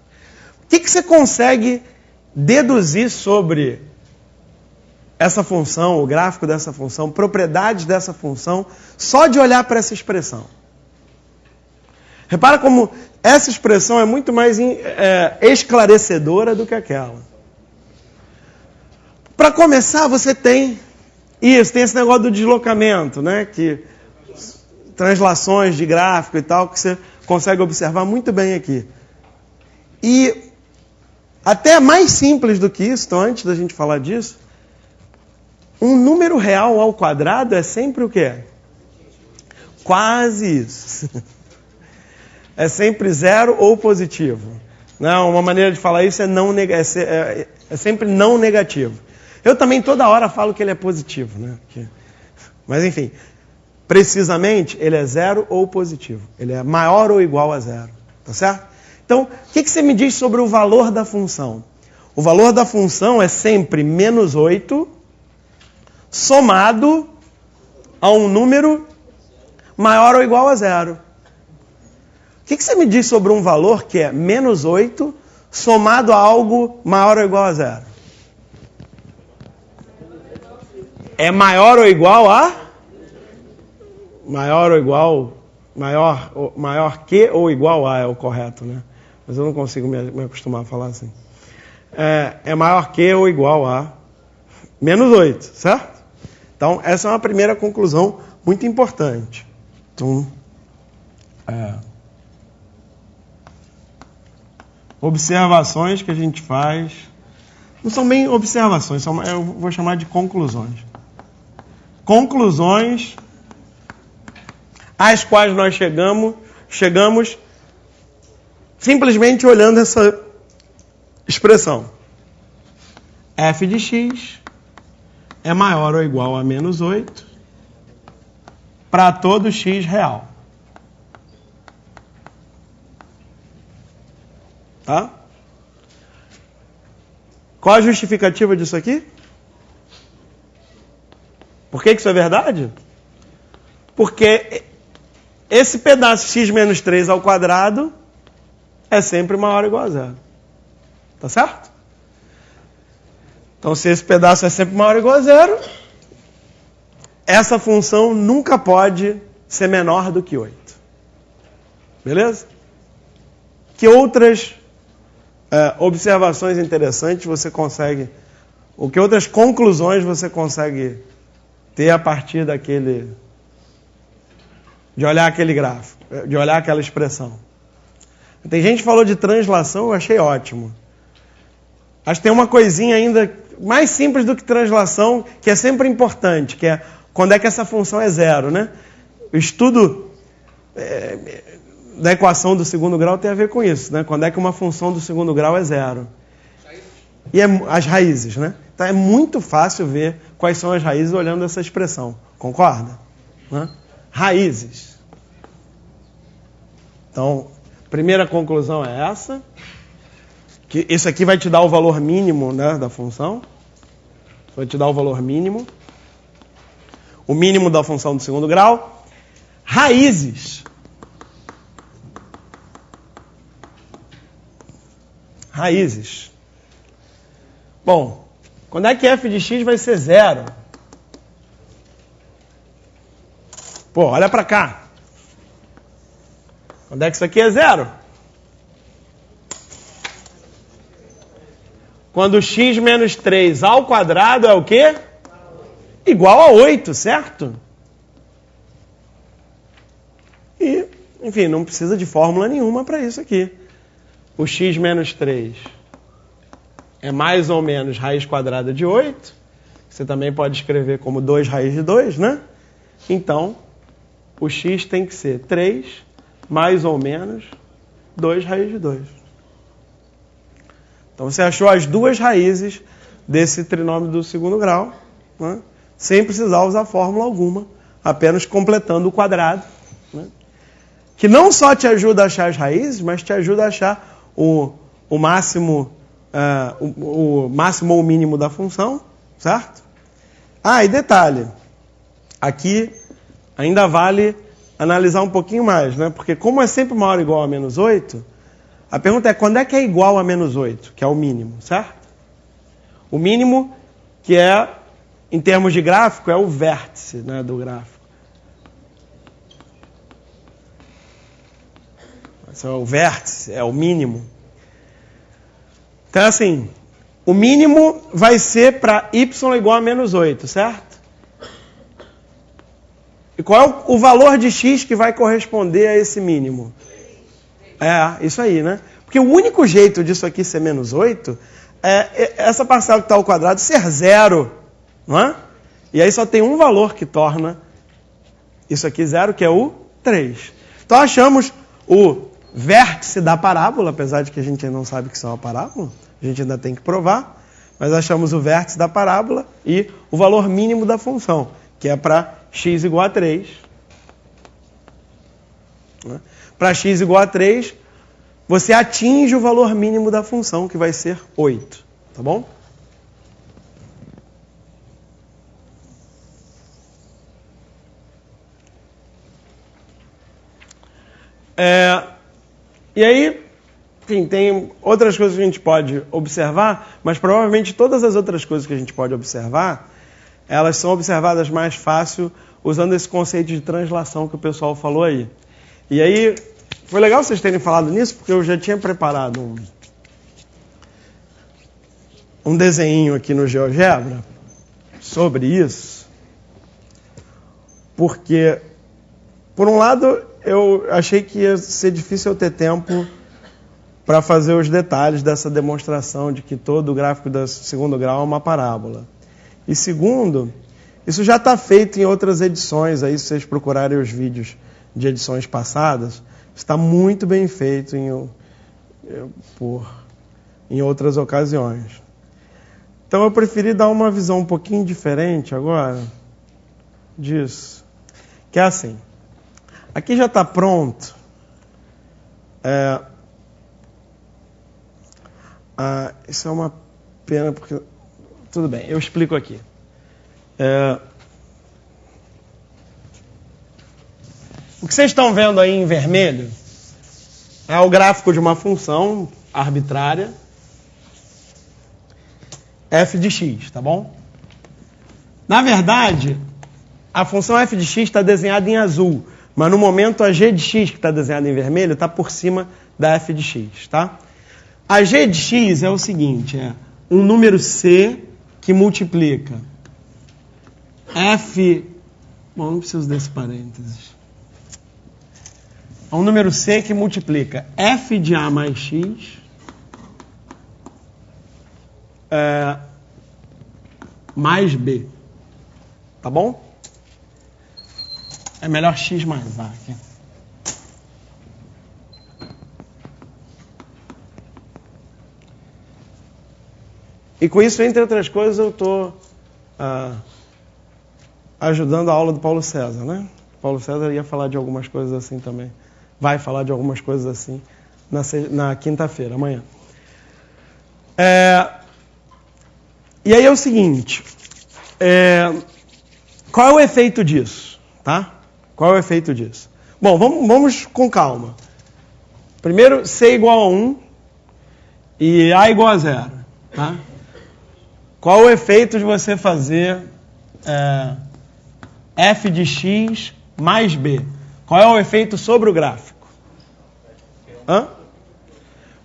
O que você consegue deduzir sobre essa função, o gráfico dessa função, propriedades dessa função, só de olhar para essa expressão? Repara como essa expressão é muito mais esclarecedora do que aquela. Para começar, você tem esse negócio do deslocamento, né? Que translações de gráfico e tal, que você consegue observar muito bem aqui. E até mais simples do que isso, então antes da gente falar disso, um número real ao quadrado é sempre o quê? Quase isso. É sempre zero ou positivo. Não, uma maneira de falar isso é sempre não negativo. Eu também toda hora falo que ele é positivo, né? Mas enfim, precisamente ele é zero ou positivo. Ele é maior ou igual a zero. Tá certo? Então, o que você me diz sobre o valor da função? O valor da função é sempre menos 8 somado a um número maior ou igual a zero. O que você me diz sobre um valor que é menos 8 somado a algo maior ou igual a zero? É maior ou igual a? Maior ou igual? Maior que ou igual a é o correto, né? Mas eu não consigo me acostumar a falar assim. É maior que ou igual a menos 8, certo? Então, essa é uma primeira conclusão muito importante. Então, observações que a gente faz, não são bem observações, eu vou chamar de conclusões. Conclusões às quais nós chegamos simplesmente olhando essa expressão. F de x é maior ou igual a menos 8 para todo x real. Tá? Qual a justificativa disso aqui? Por que isso é verdade? Porque esse pedaço x menos 3 ao quadrado é sempre maior ou igual a zero. Tá certo? Então, se esse pedaço é sempre maior ou igual a zero, essa função nunca pode ser menor do que 8. Beleza? Que outras observações interessantes você consegue, ou que outras conclusões você consegue ter a partir de olhar aquele gráfico, de olhar aquela expressão? Tem gente que falou de translação, eu achei ótimo. Acho que tem uma coisinha ainda mais simples do que translação, que é sempre importante, que é quando é que essa função é zero, né? O estudo da equação do segundo grau tem a ver com isso, né? Quando é que uma função do segundo grau é zero. E as raízes, né? Então é muito fácil ver quais são as raízes olhando essa expressão. Concorda? Né? Raízes. Então, primeira conclusão é essa. Que isso aqui vai te dar o valor mínimo, né, da função. Vai te dar o valor mínimo. O mínimo da função do segundo grau. Raízes. Raízes. Bom, quando é que f de x vai ser zero? Pô, olha para cá. Quando é que isso aqui é zero? Quando x menos 3 ao quadrado é o quê? Igual a 8, certo? E, enfim, não precisa de fórmula nenhuma para isso aqui. O x menos 3 é mais ou menos raiz quadrada de 8. Você também pode escrever como 2 raiz de 2, né? Então, o x tem que ser 3 mais ou menos 2 raiz de 2. Então, você achou as duas raízes desse trinômio do segundo grau, né? Sem precisar usar fórmula alguma, apenas completando o quadrado, né? Que não só te ajuda a achar as raízes, mas te ajuda a achar o máximo ou o mínimo da função, certo? Ah, e detalhe, aqui ainda vale analisar um pouquinho mais, né? Porque como é sempre maior ou igual a menos 8, a pergunta é quando é que é igual a menos 8, que é o mínimo, certo? O mínimo, que é, em termos de gráfico, é o vértice, né, do gráfico. Esse é o vértice, é o mínimo. Então, assim, o mínimo vai ser para y igual a menos 8, certo? E qual é o valor de x que vai corresponder a esse mínimo? É, isso aí, né? Porque o único jeito disso aqui ser menos 8 é essa parcela que está ao quadrado ser zero, não é? E aí só tem um valor que torna isso aqui zero, que é o 3. Então achamos o vértice da parábola, apesar de que a gente ainda não sabe que isso é uma parábola, a gente ainda tem que provar, mas achamos o vértice da parábola e o valor mínimo da função, que é para x igual a 3. Para x igual a 3, você atinge o valor mínimo da função, que vai ser 8. Tá bom? E aí, enfim, tem outras coisas que a gente pode observar, mas provavelmente todas as outras coisas que a gente pode observar, elas são observadas mais fácil usando esse conceito de translação que o pessoal falou aí. E aí, foi legal vocês terem falado nisso, porque eu já tinha preparado um desenho aqui no GeoGebra sobre isso, porque, por um lado, eu achei que ia ser difícil eu ter tempo para fazer os detalhes dessa demonstração de que todo o gráfico do segundo grau é uma parábola. E segundo, isso já está feito em outras edições, aí se vocês procurarem os vídeos de edições passadas, está muito bem feito em outras ocasiões. Então eu preferi dar uma visão um pouquinho diferente agora disso. Que é assim, aqui já está pronto isso é uma pena porque... Tudo bem, eu explico aqui. O que vocês estão vendo aí em vermelho é o gráfico de uma função arbitrária f de x, tá bom? Na verdade, a função f de x está desenhada em azul, mas no momento a g de x, que está desenhada em vermelho, está por cima da f de x, tá? A g de x é o seguinte, é um número c que multiplica f... Bom, não preciso desse parênteses. É um número c que multiplica f de a mais x mais b. Tá bom? É melhor x mais a aqui. E com isso, entre outras coisas, eu estou ajudando a aula do Paulo César, né? O Paulo César ia falar de algumas coisas assim também. Vai falar de algumas coisas assim na quinta-feira, amanhã. E aí é o seguinte, qual é o efeito disso? Tá? Qual é o efeito disso? Bom, vamos com calma. Primeiro, C igual a 1 e A igual a 0. Tá? Qual é o efeito de você fazer f de x mais b? Qual é o efeito sobre o gráfico?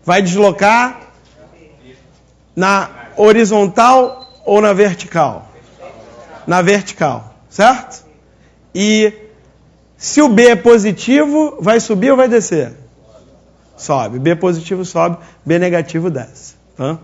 Vai deslocar na horizontal ou na vertical? Na vertical, certo? E se o B é positivo, vai subir ou vai descer? Sobe. B positivo sobe, B negativo desce. Tá?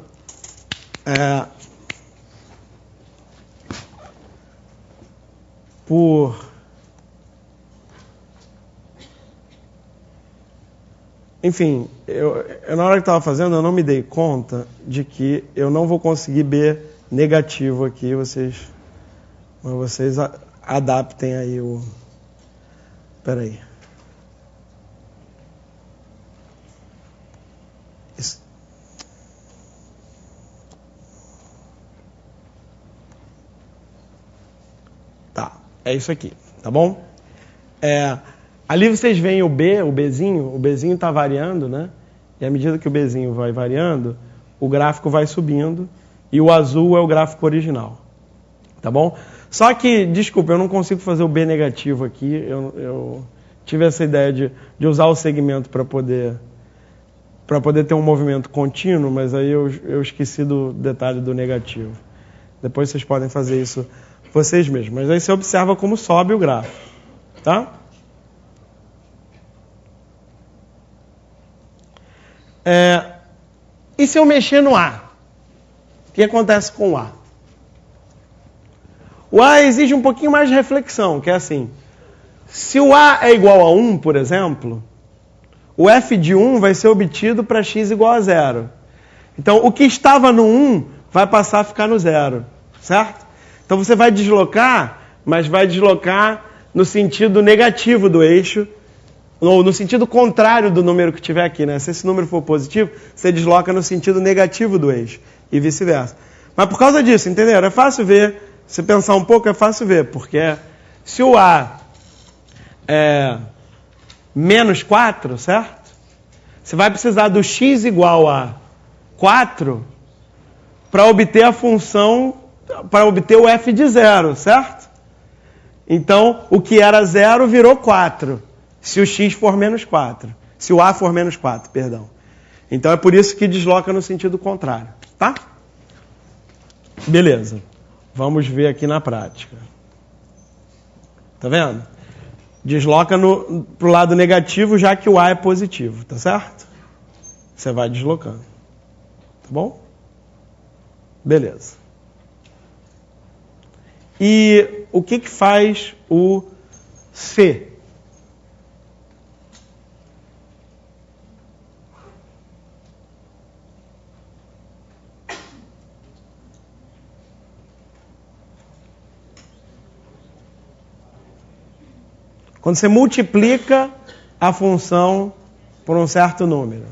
Enfim, eu na hora que estava fazendo, eu não me dei conta de que eu não vou conseguir B negativo aqui. Vocês adaptem aí o... Espera aí. Tá, é isso aqui, tá bom? Ali vocês veem o Bzinho está variando, né? E à medida que o Bzinho vai variando, o gráfico vai subindo e o azul é o gráfico original, tá bom? Só que, desculpa, eu não consigo fazer o B negativo aqui, eu tive essa ideia de usar o segmento para poder ter um movimento contínuo, mas aí eu esqueci do detalhe do negativo. Depois vocês podem fazer isso vocês mesmos, mas aí você observa como sobe o gráfico, tá? E se eu mexer no A? O que acontece com o A? O A exige um pouquinho mais de reflexão, que é assim. Se o A é igual a 1, por exemplo, o f de 1 vai ser obtido para x igual a 0. Então, o que estava no 1 vai passar a ficar no 0, certo? Então, você vai deslocar, mas vai deslocar no sentido negativo do eixo, ou no sentido contrário do número que tiver aqui, né? Se esse número for positivo, você desloca no sentido negativo do eixo, e vice-versa. Mas por causa disso, entenderam? É fácil ver, se pensar um pouco, é fácil ver, porque se o A é menos 4, certo? Você vai precisar do x igual a 4 para obter a função, para obter o f de 0, certo? Então, o que era 0 virou 4. Se o x for menos 4. Se o A for menos 4, perdão. Então é por isso que desloca no sentido contrário. Tá? Beleza. Vamos ver aqui na prática. Tá vendo? Desloca pro lado negativo, já que o A é positivo. Tá certo? Você vai deslocando. Tá bom? Beleza. E o que faz o C? Quando você multiplica a função por um certo número.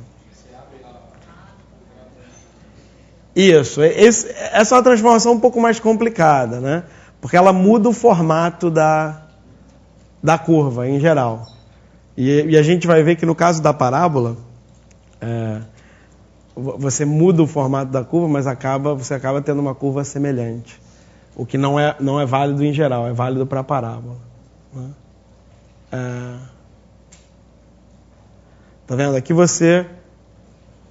Isso. Essa é uma transformação um pouco mais complicada, né? Porque ela muda o formato da curva, em geral. E a gente vai ver que no caso da parábola, você muda o formato da curva, mas você acaba tendo uma curva semelhante. O que não é válido em geral, é válido para a parábola. Né? Tá vendo? Aqui você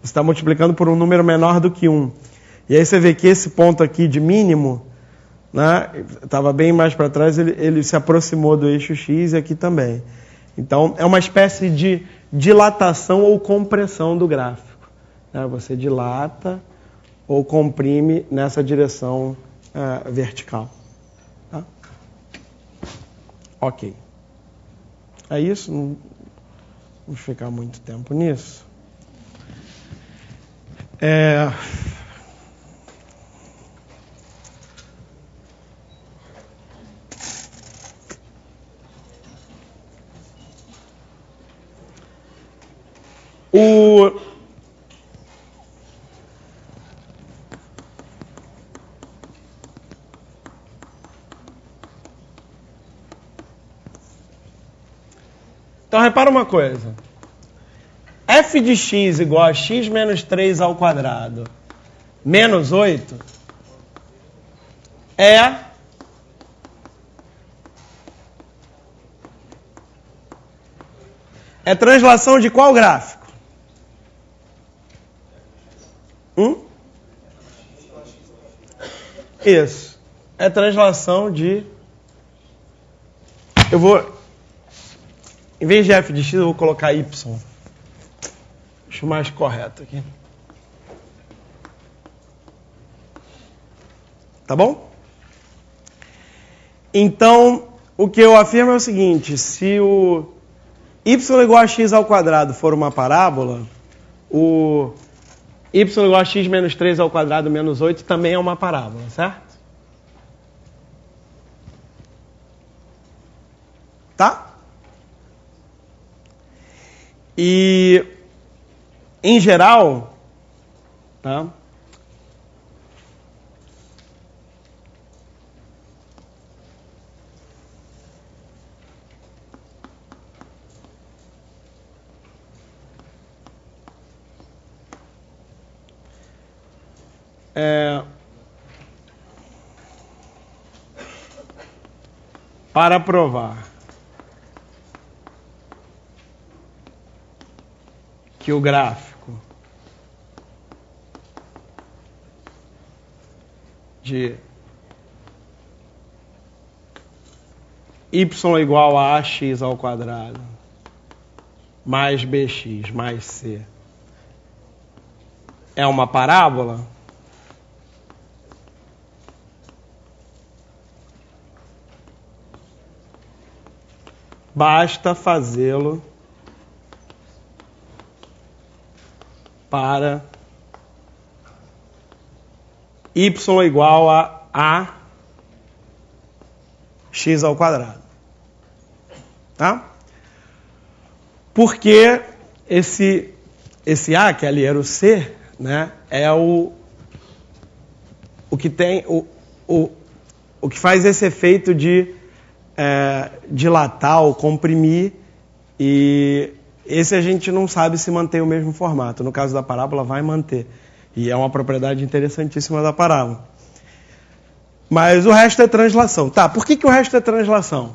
está multiplicando por um número menor do que 1. E aí você vê que esse ponto aqui de mínimo, né, estava bem mais para trás, ele se aproximou do eixo X e aqui também. Então, é uma espécie de dilatação ou compressão do gráfico. Né? Você dilata ou comprime nessa direção vertical. Tá? Ok. É isso? Não vamos ficar muito tempo nisso. Então, repara uma coisa. F de x igual a x menos 3 ao quadrado menos 8 é translação de qual gráfico? Isso. É translação de... Em vez de f de x, eu vou colocar y. Acho mais correto aqui. Tá bom? Então, o que eu afirmo é o seguinte: se o y igual a x ao quadrado for uma parábola, o y igual a x menos 3 ao quadrado menos 8 também é uma parábola, certo? Tá? E, em geral, tá? Para provar que o gráfico de y igual a ax ao quadrado mais bx mais c é uma parábola, basta fazê-lo para y igual a x ao quadrado. Tá? Porque esse A, que ali era o C, né, é o que tem o que faz esse efeito de dilatar ou comprimir, e esse a gente não sabe se mantém o mesmo formato. No caso da parábola, vai manter. E é uma propriedade interessantíssima da parábola. Mas o resto é translação. Tá, por que o resto é translação?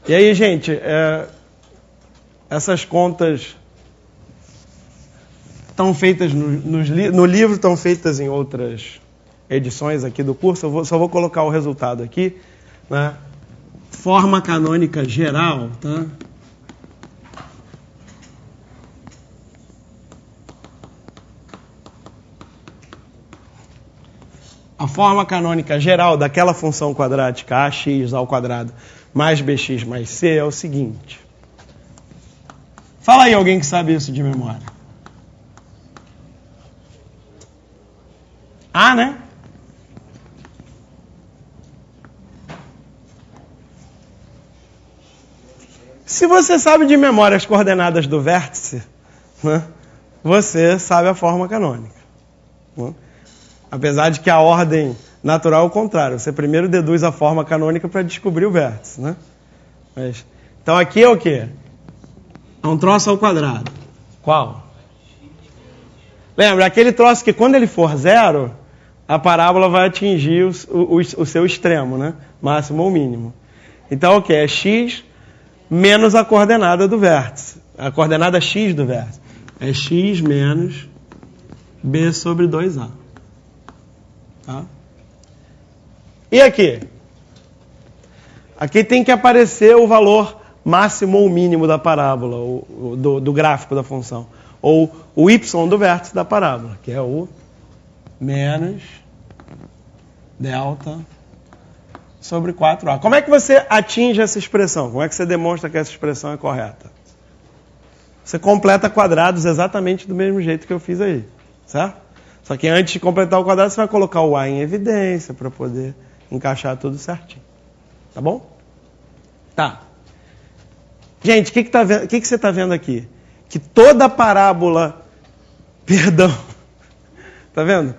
E aí, gente, essas contas estão feitas no livro, estão feitas em outras edições aqui do curso. Eu só vou colocar o resultado aqui, né? Forma canônica geral, tá? A forma canônica geral daquela função quadrática ax ao quadrado mais bx mais c é o seguinte. Fala aí alguém que sabe isso de memória. A, né? Se você sabe de memória as coordenadas do vértice, né, você sabe a forma canônica. Né? Apesar de que a ordem natural é o contrário. Você primeiro deduz a forma canônica para descobrir o vértice. Né? Então aqui é o quê? É um troço ao quadrado. Qual? Lembra, aquele troço que quando ele for zero, a parábola vai atingir o seu extremo, né? Máximo ou mínimo. Então o que? É x menos a coordenada do vértice. A coordenada x do vértice. É x menos b sobre 2a. Tá? E aqui? Aqui tem que aparecer o valor máximo ou mínimo da parábola, do gráfico da função. Ou o y do vértice da parábola, que é o menos delta sobre 4a. Como é que você atinge essa expressão? Como é que você demonstra que essa expressão é correta? Você completa quadrados exatamente do mesmo jeito que eu fiz aí, certo? Só que antes de completar o quadrado, você vai colocar o a em evidência para poder encaixar tudo certinho. Tá bom? Tá. Gente, o que você está vendo aqui? Que toda parábola... Perdão. Tá vendo?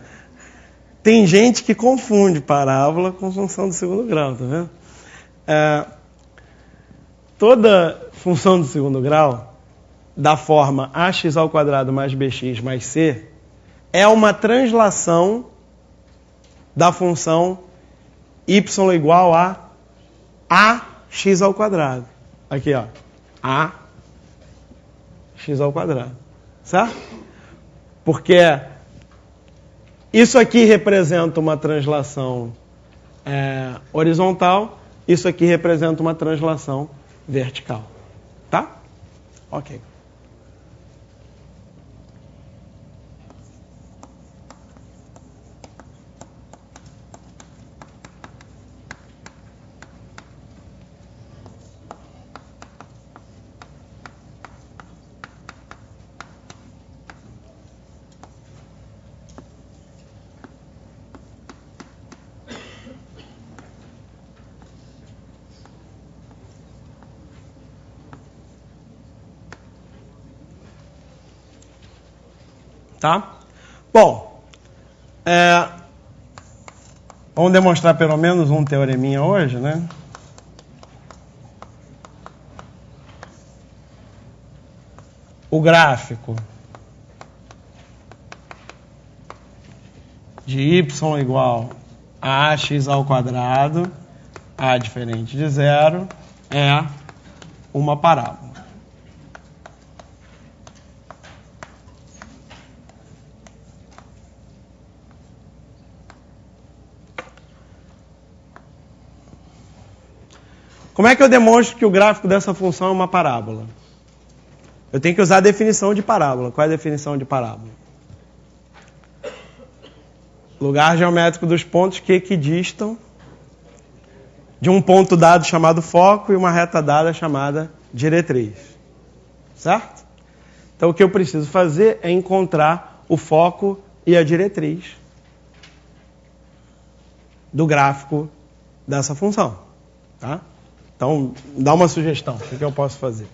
Tem gente que confunde parábola com função do segundo grau, tá vendo? Toda função do segundo grau, da forma ax ao quadrado mais bx mais c, é uma translação da função y igual a ax ao quadrado. Aqui, ó. Ax ao quadrado. Certo? Porque isso aqui representa uma translação horizontal, isso aqui representa uma translação vertical. Tá? Ok. Tá? Bom, vamos demonstrar pelo menos um teoreminha hoje, né? O gráfico de y igual a ax ao quadrado, a diferente de zero, é uma parábola. Como é que eu demonstro que o gráfico dessa função é uma parábola? Eu tenho que usar a definição de parábola. Qual é a definição de parábola? Lugar geométrico dos pontos que equidistam de um ponto dado chamado foco e uma reta dada chamada diretriz. Certo? Então o que eu preciso fazer é encontrar o foco e a diretriz do gráfico dessa função. Tá? Então, dá uma sugestão. O que eu posso fazer?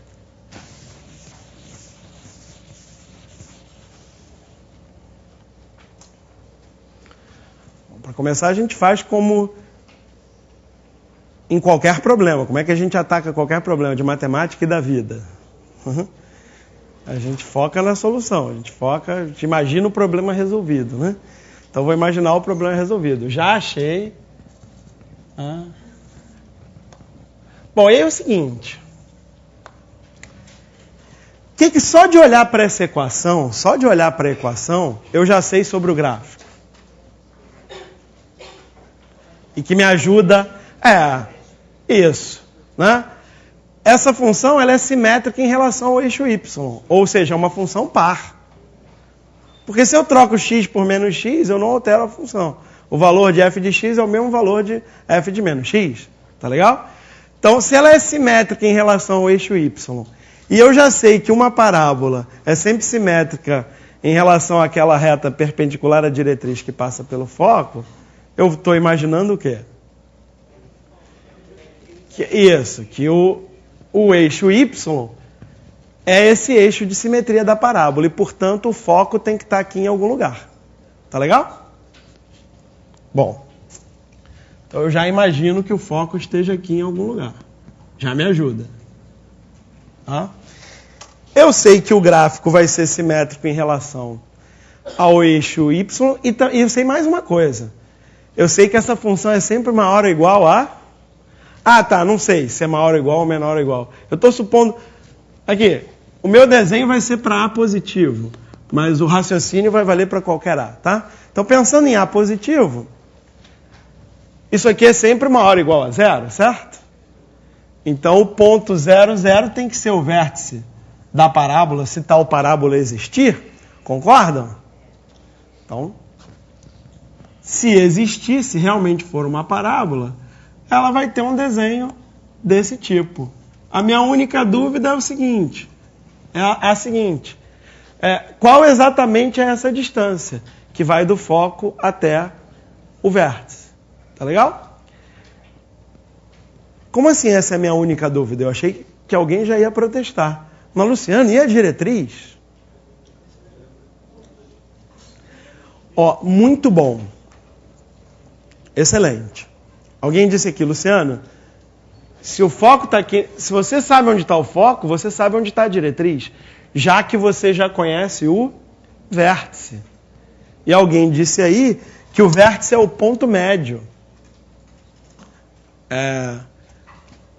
Para começar, a gente faz como em qualquer problema. Como é que a gente ataca qualquer problema de matemática e da vida? A gente foca na solução. A gente imagina o problema resolvido, né? Então, vou imaginar o problema resolvido. Já achei... Bom, e aí é o seguinte, que só de olhar para essa equação, eu já sei sobre o gráfico. E que me ajuda, isso, né? Essa função ela é simétrica em relação ao eixo y, ou seja, é uma função par. Porque se eu troco x por menos x, eu não altero a função. O valor de f de x é o mesmo valor de f de menos x, tá legal? Então, se ela é simétrica em relação ao eixo y, e eu já sei que uma parábola é sempre simétrica em relação àquela reta perpendicular à diretriz que passa pelo foco, eu estou imaginando o quê? Que o eixo Y é esse eixo de simetria da parábola e, portanto, o foco tem que estar aqui em algum lugar. Tá legal? Bom, então eu já imagino que o foco esteja aqui em algum lugar. Já me ajuda. Tá? Eu sei que o gráfico vai ser simétrico em relação ao eixo Y e eu sei mais uma coisa. Eu sei que essa função é sempre maior ou igual a... Ah, tá, não sei se é maior ou igual ou menor ou igual. Eu estou supondo... Aqui, o meu desenho vai ser para A positivo, mas o raciocínio vai valer para qualquer A, tá? Então, pensando em A positivo, isso aqui é sempre maior ou igual a zero, certo? Então, o ponto 0, 0 tem que ser o vértice da parábola, se tal parábola existir. Concordam? Então, se existir, se realmente for uma parábola, ela vai ter um desenho desse tipo. A minha única dúvida é o seguinte, qual exatamente é essa distância que vai do foco até o vértice? Tá legal? Como assim essa é a minha única dúvida? Eu achei que alguém já ia protestar. Mas, Luciano, e a diretriz? Ó, muito bom. Excelente. Alguém disse aqui, Luciano, se o foco está aqui, se você sabe onde está o foco, você sabe onde está a diretriz, já que você já conhece o vértice. E alguém disse aí que o vértice é o ponto médio.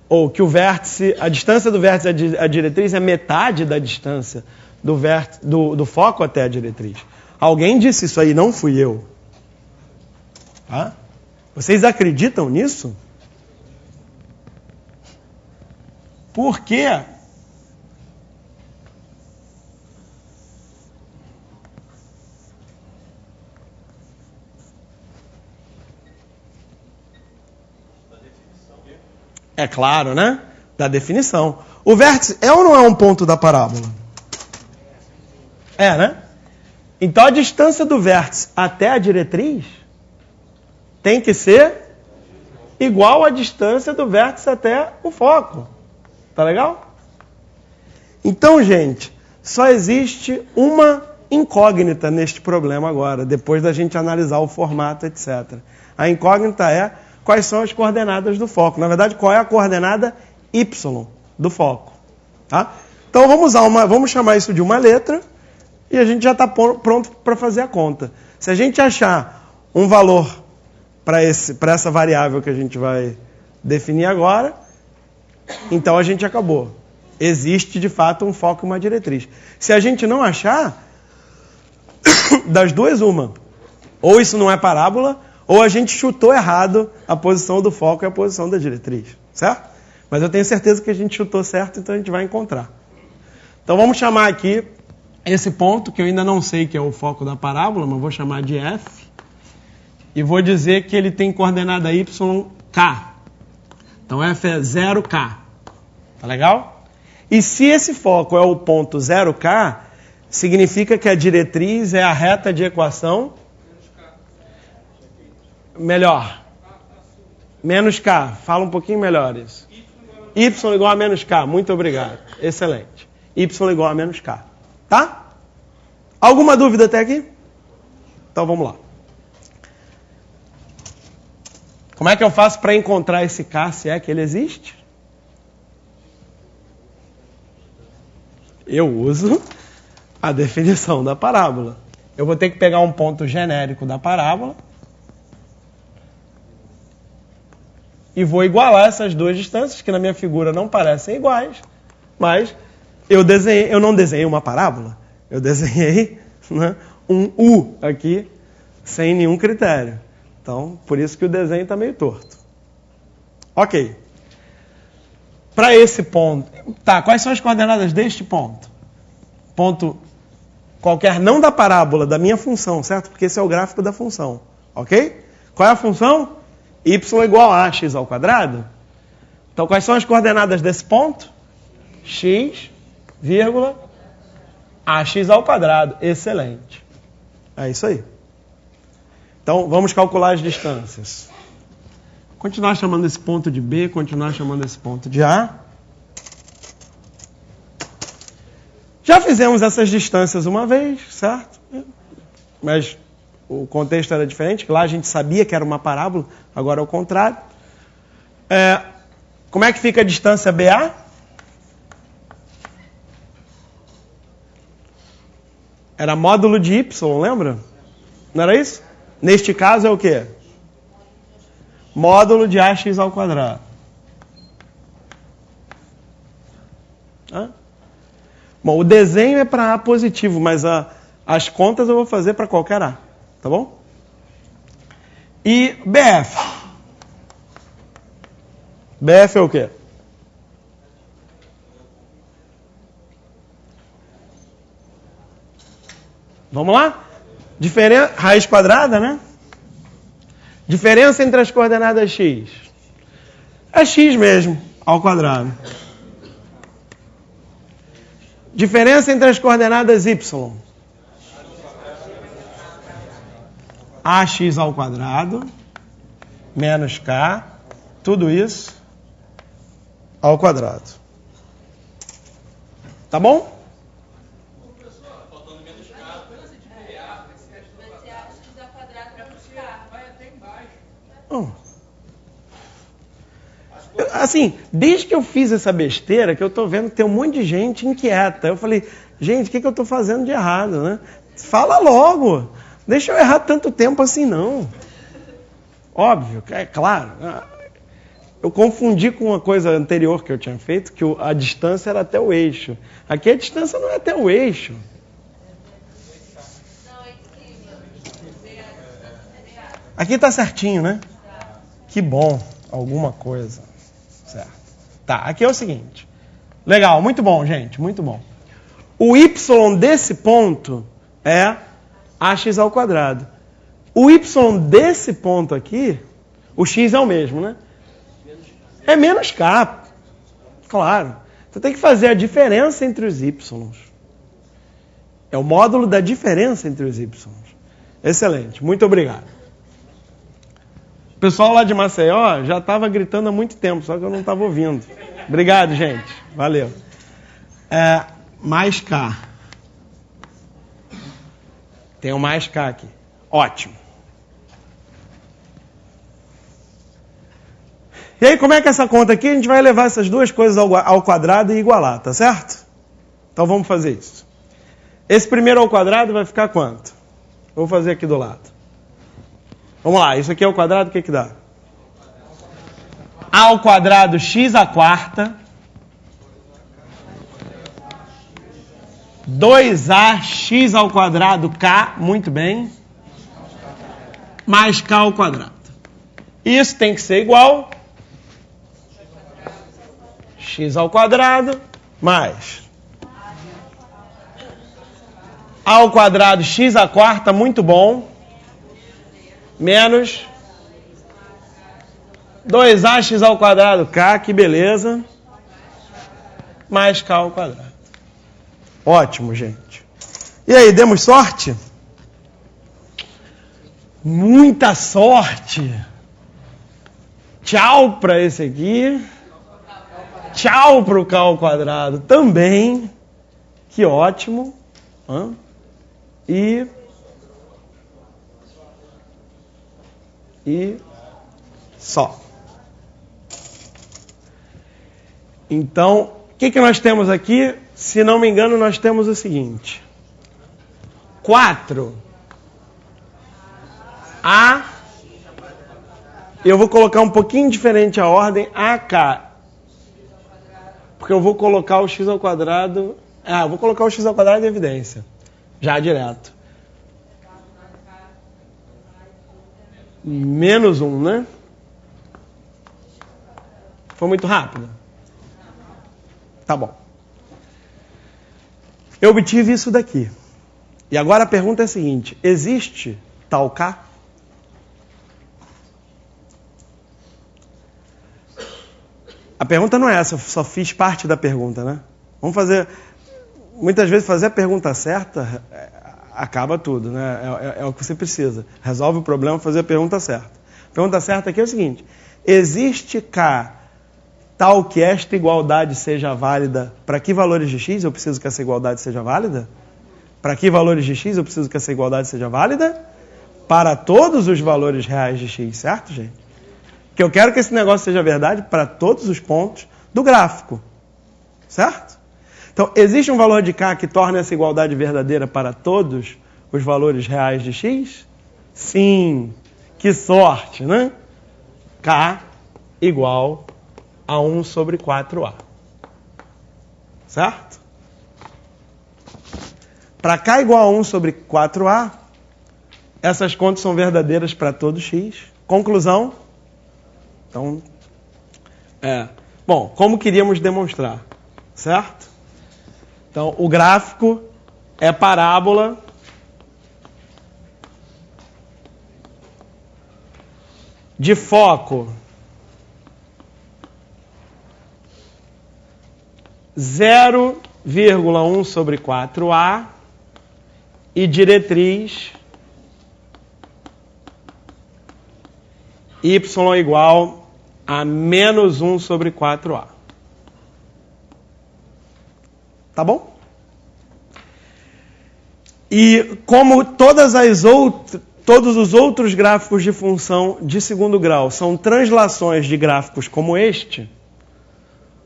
Ou que o vértice, a distância do vértice à diretriz é metade da distância do foco até a diretriz. Alguém disse isso aí, não fui eu. Tá? Vocês acreditam nisso? Por quê? É claro, né? Da definição. O vértice é ou não é um ponto da parábola? É, né? Então a distância do vértice até a diretriz tem que ser igual à distância do vértice até o foco. Tá legal? Então, gente, só existe uma incógnita neste problema agora, depois da gente analisar o formato, etc. A incógnita é quais são as coordenadas do foco. Na verdade, qual é a coordenada Y do foco. Tá? Então, vamos chamar isso de uma letra e a gente já está pronto para fazer a conta. Se a gente achar um valor para essa variável que a gente vai definir agora, então a gente acabou. Existe, de fato, um foco e uma diretriz. Se a gente não achar, das duas, uma. Ou isso não é parábola, ou a gente chutou errado a posição do foco e a posição da diretriz. Certo? Mas eu tenho certeza que a gente chutou certo, então a gente vai encontrar. Então vamos chamar aqui esse ponto, que eu ainda não sei que é o foco da parábola, mas vou chamar de F. E vou dizer que ele tem coordenada YK. Então F é 0K. Tá legal? E se esse foco é o ponto 0K, significa que a diretriz é a reta de equação... Melhor. Menos K. Fala um pouquinho melhor isso. Y igual a menos K. Muito obrigado. Excelente. Y igual a menos K. Tá? Alguma dúvida até aqui? Então vamos lá. Como é que eu faço para encontrar esse K, se é que ele existe? Eu uso a definição da parábola. Eu vou ter que pegar um ponto genérico da parábola e vou igualar essas duas distâncias, que na minha figura não parecem iguais, mas eu não desenhei uma parábola, eu desenhei, né, um U aqui, sem nenhum critério. Então, por isso que o desenho está meio torto. Ok. Para esse ponto... Tá, quais são as coordenadas deste ponto? Ponto qualquer, não da parábola, da minha função, certo? Porque esse é o gráfico da função. Ok? Qual é a função? Y igual a x ao quadrado. Então, quais são as coordenadas desse ponto? X, vírgula, ax ao quadrado. Excelente. É isso aí. Então, vamos calcular as distâncias. Continuar chamando esse ponto de B, continuar chamando esse ponto de A. Já fizemos essas distâncias uma vez, certo? Mas o contexto era diferente, lá a gente sabia que era uma parábola, agora é o contrário. Como é que fica a distância BA? Era módulo de Y, lembra? Não era isso? Neste caso é o quê? Módulo de AX ao quadrado. Bom, o desenho é para A positivo, mas as contas eu vou fazer para qualquer A. Tá bom? E BF? BF é o quê? Vamos lá? Raiz quadrada, né? Diferença entre as coordenadas x. É x mesmo, ao quadrado. Diferença entre as coordenadas y. Ax ao quadrado, menos k, tudo isso ao quadrado. Tá bom? Assim, desde que eu fiz essa besteira, que eu tô vendo que tem um monte de gente inquieta. Eu falei, gente, o que eu tô fazendo de errado, né? Fala logo. Deixa eu errar tanto tempo assim, não. Óbvio, é claro. Eu confundi com uma coisa anterior que eu tinha feito, que a distância era até o eixo. Aqui a distância não é até o eixo. Aqui tá certinho, né? Que bom. Alguma coisa. Certo. Tá, aqui é o seguinte. Legal, muito bom, gente, muito bom. O y desse ponto é ax ao quadrado. O y desse ponto aqui, o x é o mesmo, né? É menos k. Claro. Você tem que fazer a diferença entre os y. É o módulo da diferença entre os y. Excelente, muito obrigado. O pessoal lá de Maceió já estava gritando há muito tempo, só que eu não estava ouvindo. Obrigado, gente. Valeu. Mais K. Tem um mais K aqui. Ótimo. E aí, como é que é essa conta aqui? A gente vai levar essas duas coisas ao quadrado e igualar, tá certo? Então vamos fazer isso. Esse primeiro ao quadrado vai ficar quanto? Vou fazer aqui do lado. Vamos lá, isso aqui é o quadrado, o que que dá? A ao quadrado x à quarta. 2ax ao quadrado k, muito bem. Mais k ao quadrado. Isso tem que ser igual. X ao quadrado mais a ao quadrado x à quarta, muito bom. Menos 2ax ao quadrado k, que beleza. Mais k ao quadrado. Ótimo, gente. E aí, demos sorte? Muita sorte. Tchau para esse aqui. Tchau para o k ao quadrado também. Que ótimo. E só. Então, o que nós temos aqui? Se não me engano, nós temos o seguinte. 4. Eu vou colocar um pouquinho diferente a ordem. AK. Porque eu vou colocar o x ao quadrado... eu vou colocar o x ao quadrado em evidência. Já direto. Menos 1, né? Foi muito rápido? Tá bom. Eu obtive isso daqui. E agora a pergunta é a seguinte. Existe tal K? A pergunta não é essa, eu só fiz parte da pergunta, né? Vamos fazer... Muitas vezes fazer a pergunta certa acaba tudo, né? É o que você precisa. Resolve o problema, fazer a pergunta certa. A pergunta certa aqui é o seguinte. Existe K tal que esta igualdade seja válida, para que valores de x eu preciso que essa igualdade seja válida? Para que valores de x eu preciso que essa igualdade seja válida? Para todos os valores reais de x, certo, gente? Que eu quero que esse negócio seja verdade para todos os pontos do gráfico, certo? Então, existe um valor de k que torna essa igualdade verdadeira para todos os valores reais de x? Sim. Que sorte, né? K igual a 1 sobre 4a. Certo? Para k igual a 1 sobre 4a, essas contas são verdadeiras para todo x. Conclusão? Então, bom, como queríamos demonstrar? Certo? Então, o gráfico é parábola de foco 0,1 sobre 4a e diretriz y igual a menos 1 sobre 4a. Tá bom? E como todos os outros gráficos de função de segundo grau são translações de gráficos como este,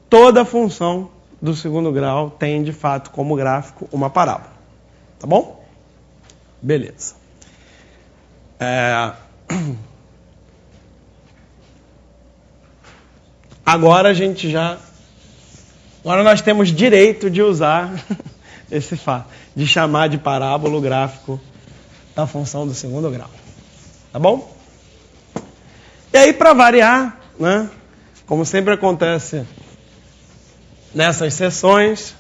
toda função do segundo grau tem, de fato, como gráfico uma parábola. Tá bom? Beleza. Agora Agora nós temos direito de usar esse fato, de chamar de parábola o gráfico da função do segundo grau. Tá bom? E aí, para variar, né, como sempre acontece nessas sessões,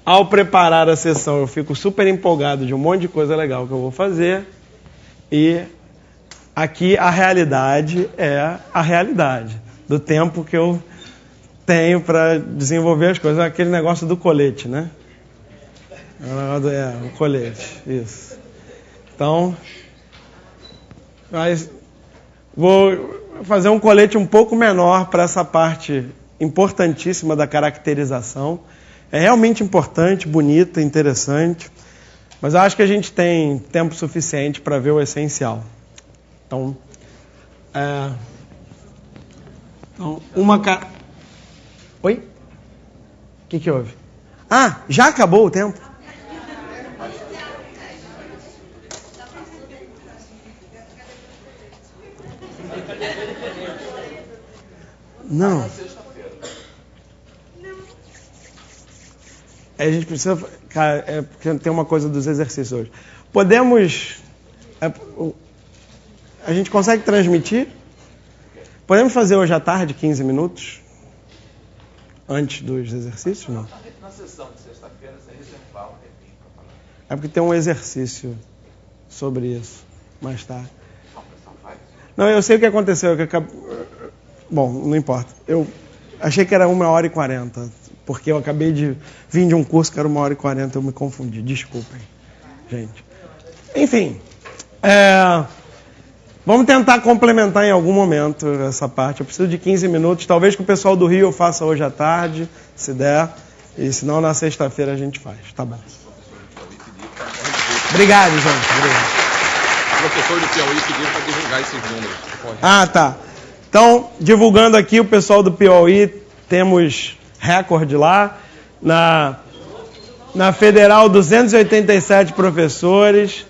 ao preparar a sessão, eu fico super empolgado de um monte de coisa legal que eu vou fazer, e aqui a realidade é a realidade do tempo que eu tenho para desenvolver as coisas. Aquele negócio do colete, né? O colete, isso. Então, vou fazer um colete um pouco menor para essa parte importantíssima da caracterização. É realmente importante, bonita, interessante, mas eu acho que a gente tem tempo suficiente para ver o essencial. Então, Oi? O que houve? Ah, já acabou o tempo? Não. A gente precisa... Cara, porque tem uma coisa dos exercícios hoje. Podemos... A gente consegue transmitir? Podemos fazer hoje à tarde, 15 minutos? Antes dos exercícios? Não. Na sessão de sexta-feira, você reservar um tempinho para falar. É porque tem um exercício sobre isso mais tarde. Não, eu sei o que aconteceu. Bom, não importa. Eu achei que era 1h40, porque eu acabei de vir de um curso que era 1h40, eu me confundi. Desculpem, gente. Enfim, vamos tentar complementar em algum momento essa parte. Eu preciso de 15 minutos. Talvez com o pessoal do Rio eu faça hoje à tarde, se der. E se não, na sexta-feira a gente faz. Tá bom. Obrigado, gente. Obrigado. O professor do Piauí pediu para divulgar esses números. Ah, tá. Então, divulgando aqui, o pessoal do Piauí, temos recorde lá. Na Federal, 287 professores.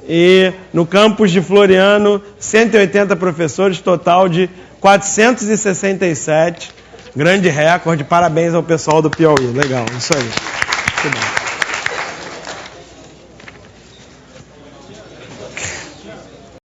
E no campus de Floriano, 180 professores, total de 467. Grande recorde. Parabéns ao pessoal do Piauí. Legal, isso aí. Muito bom.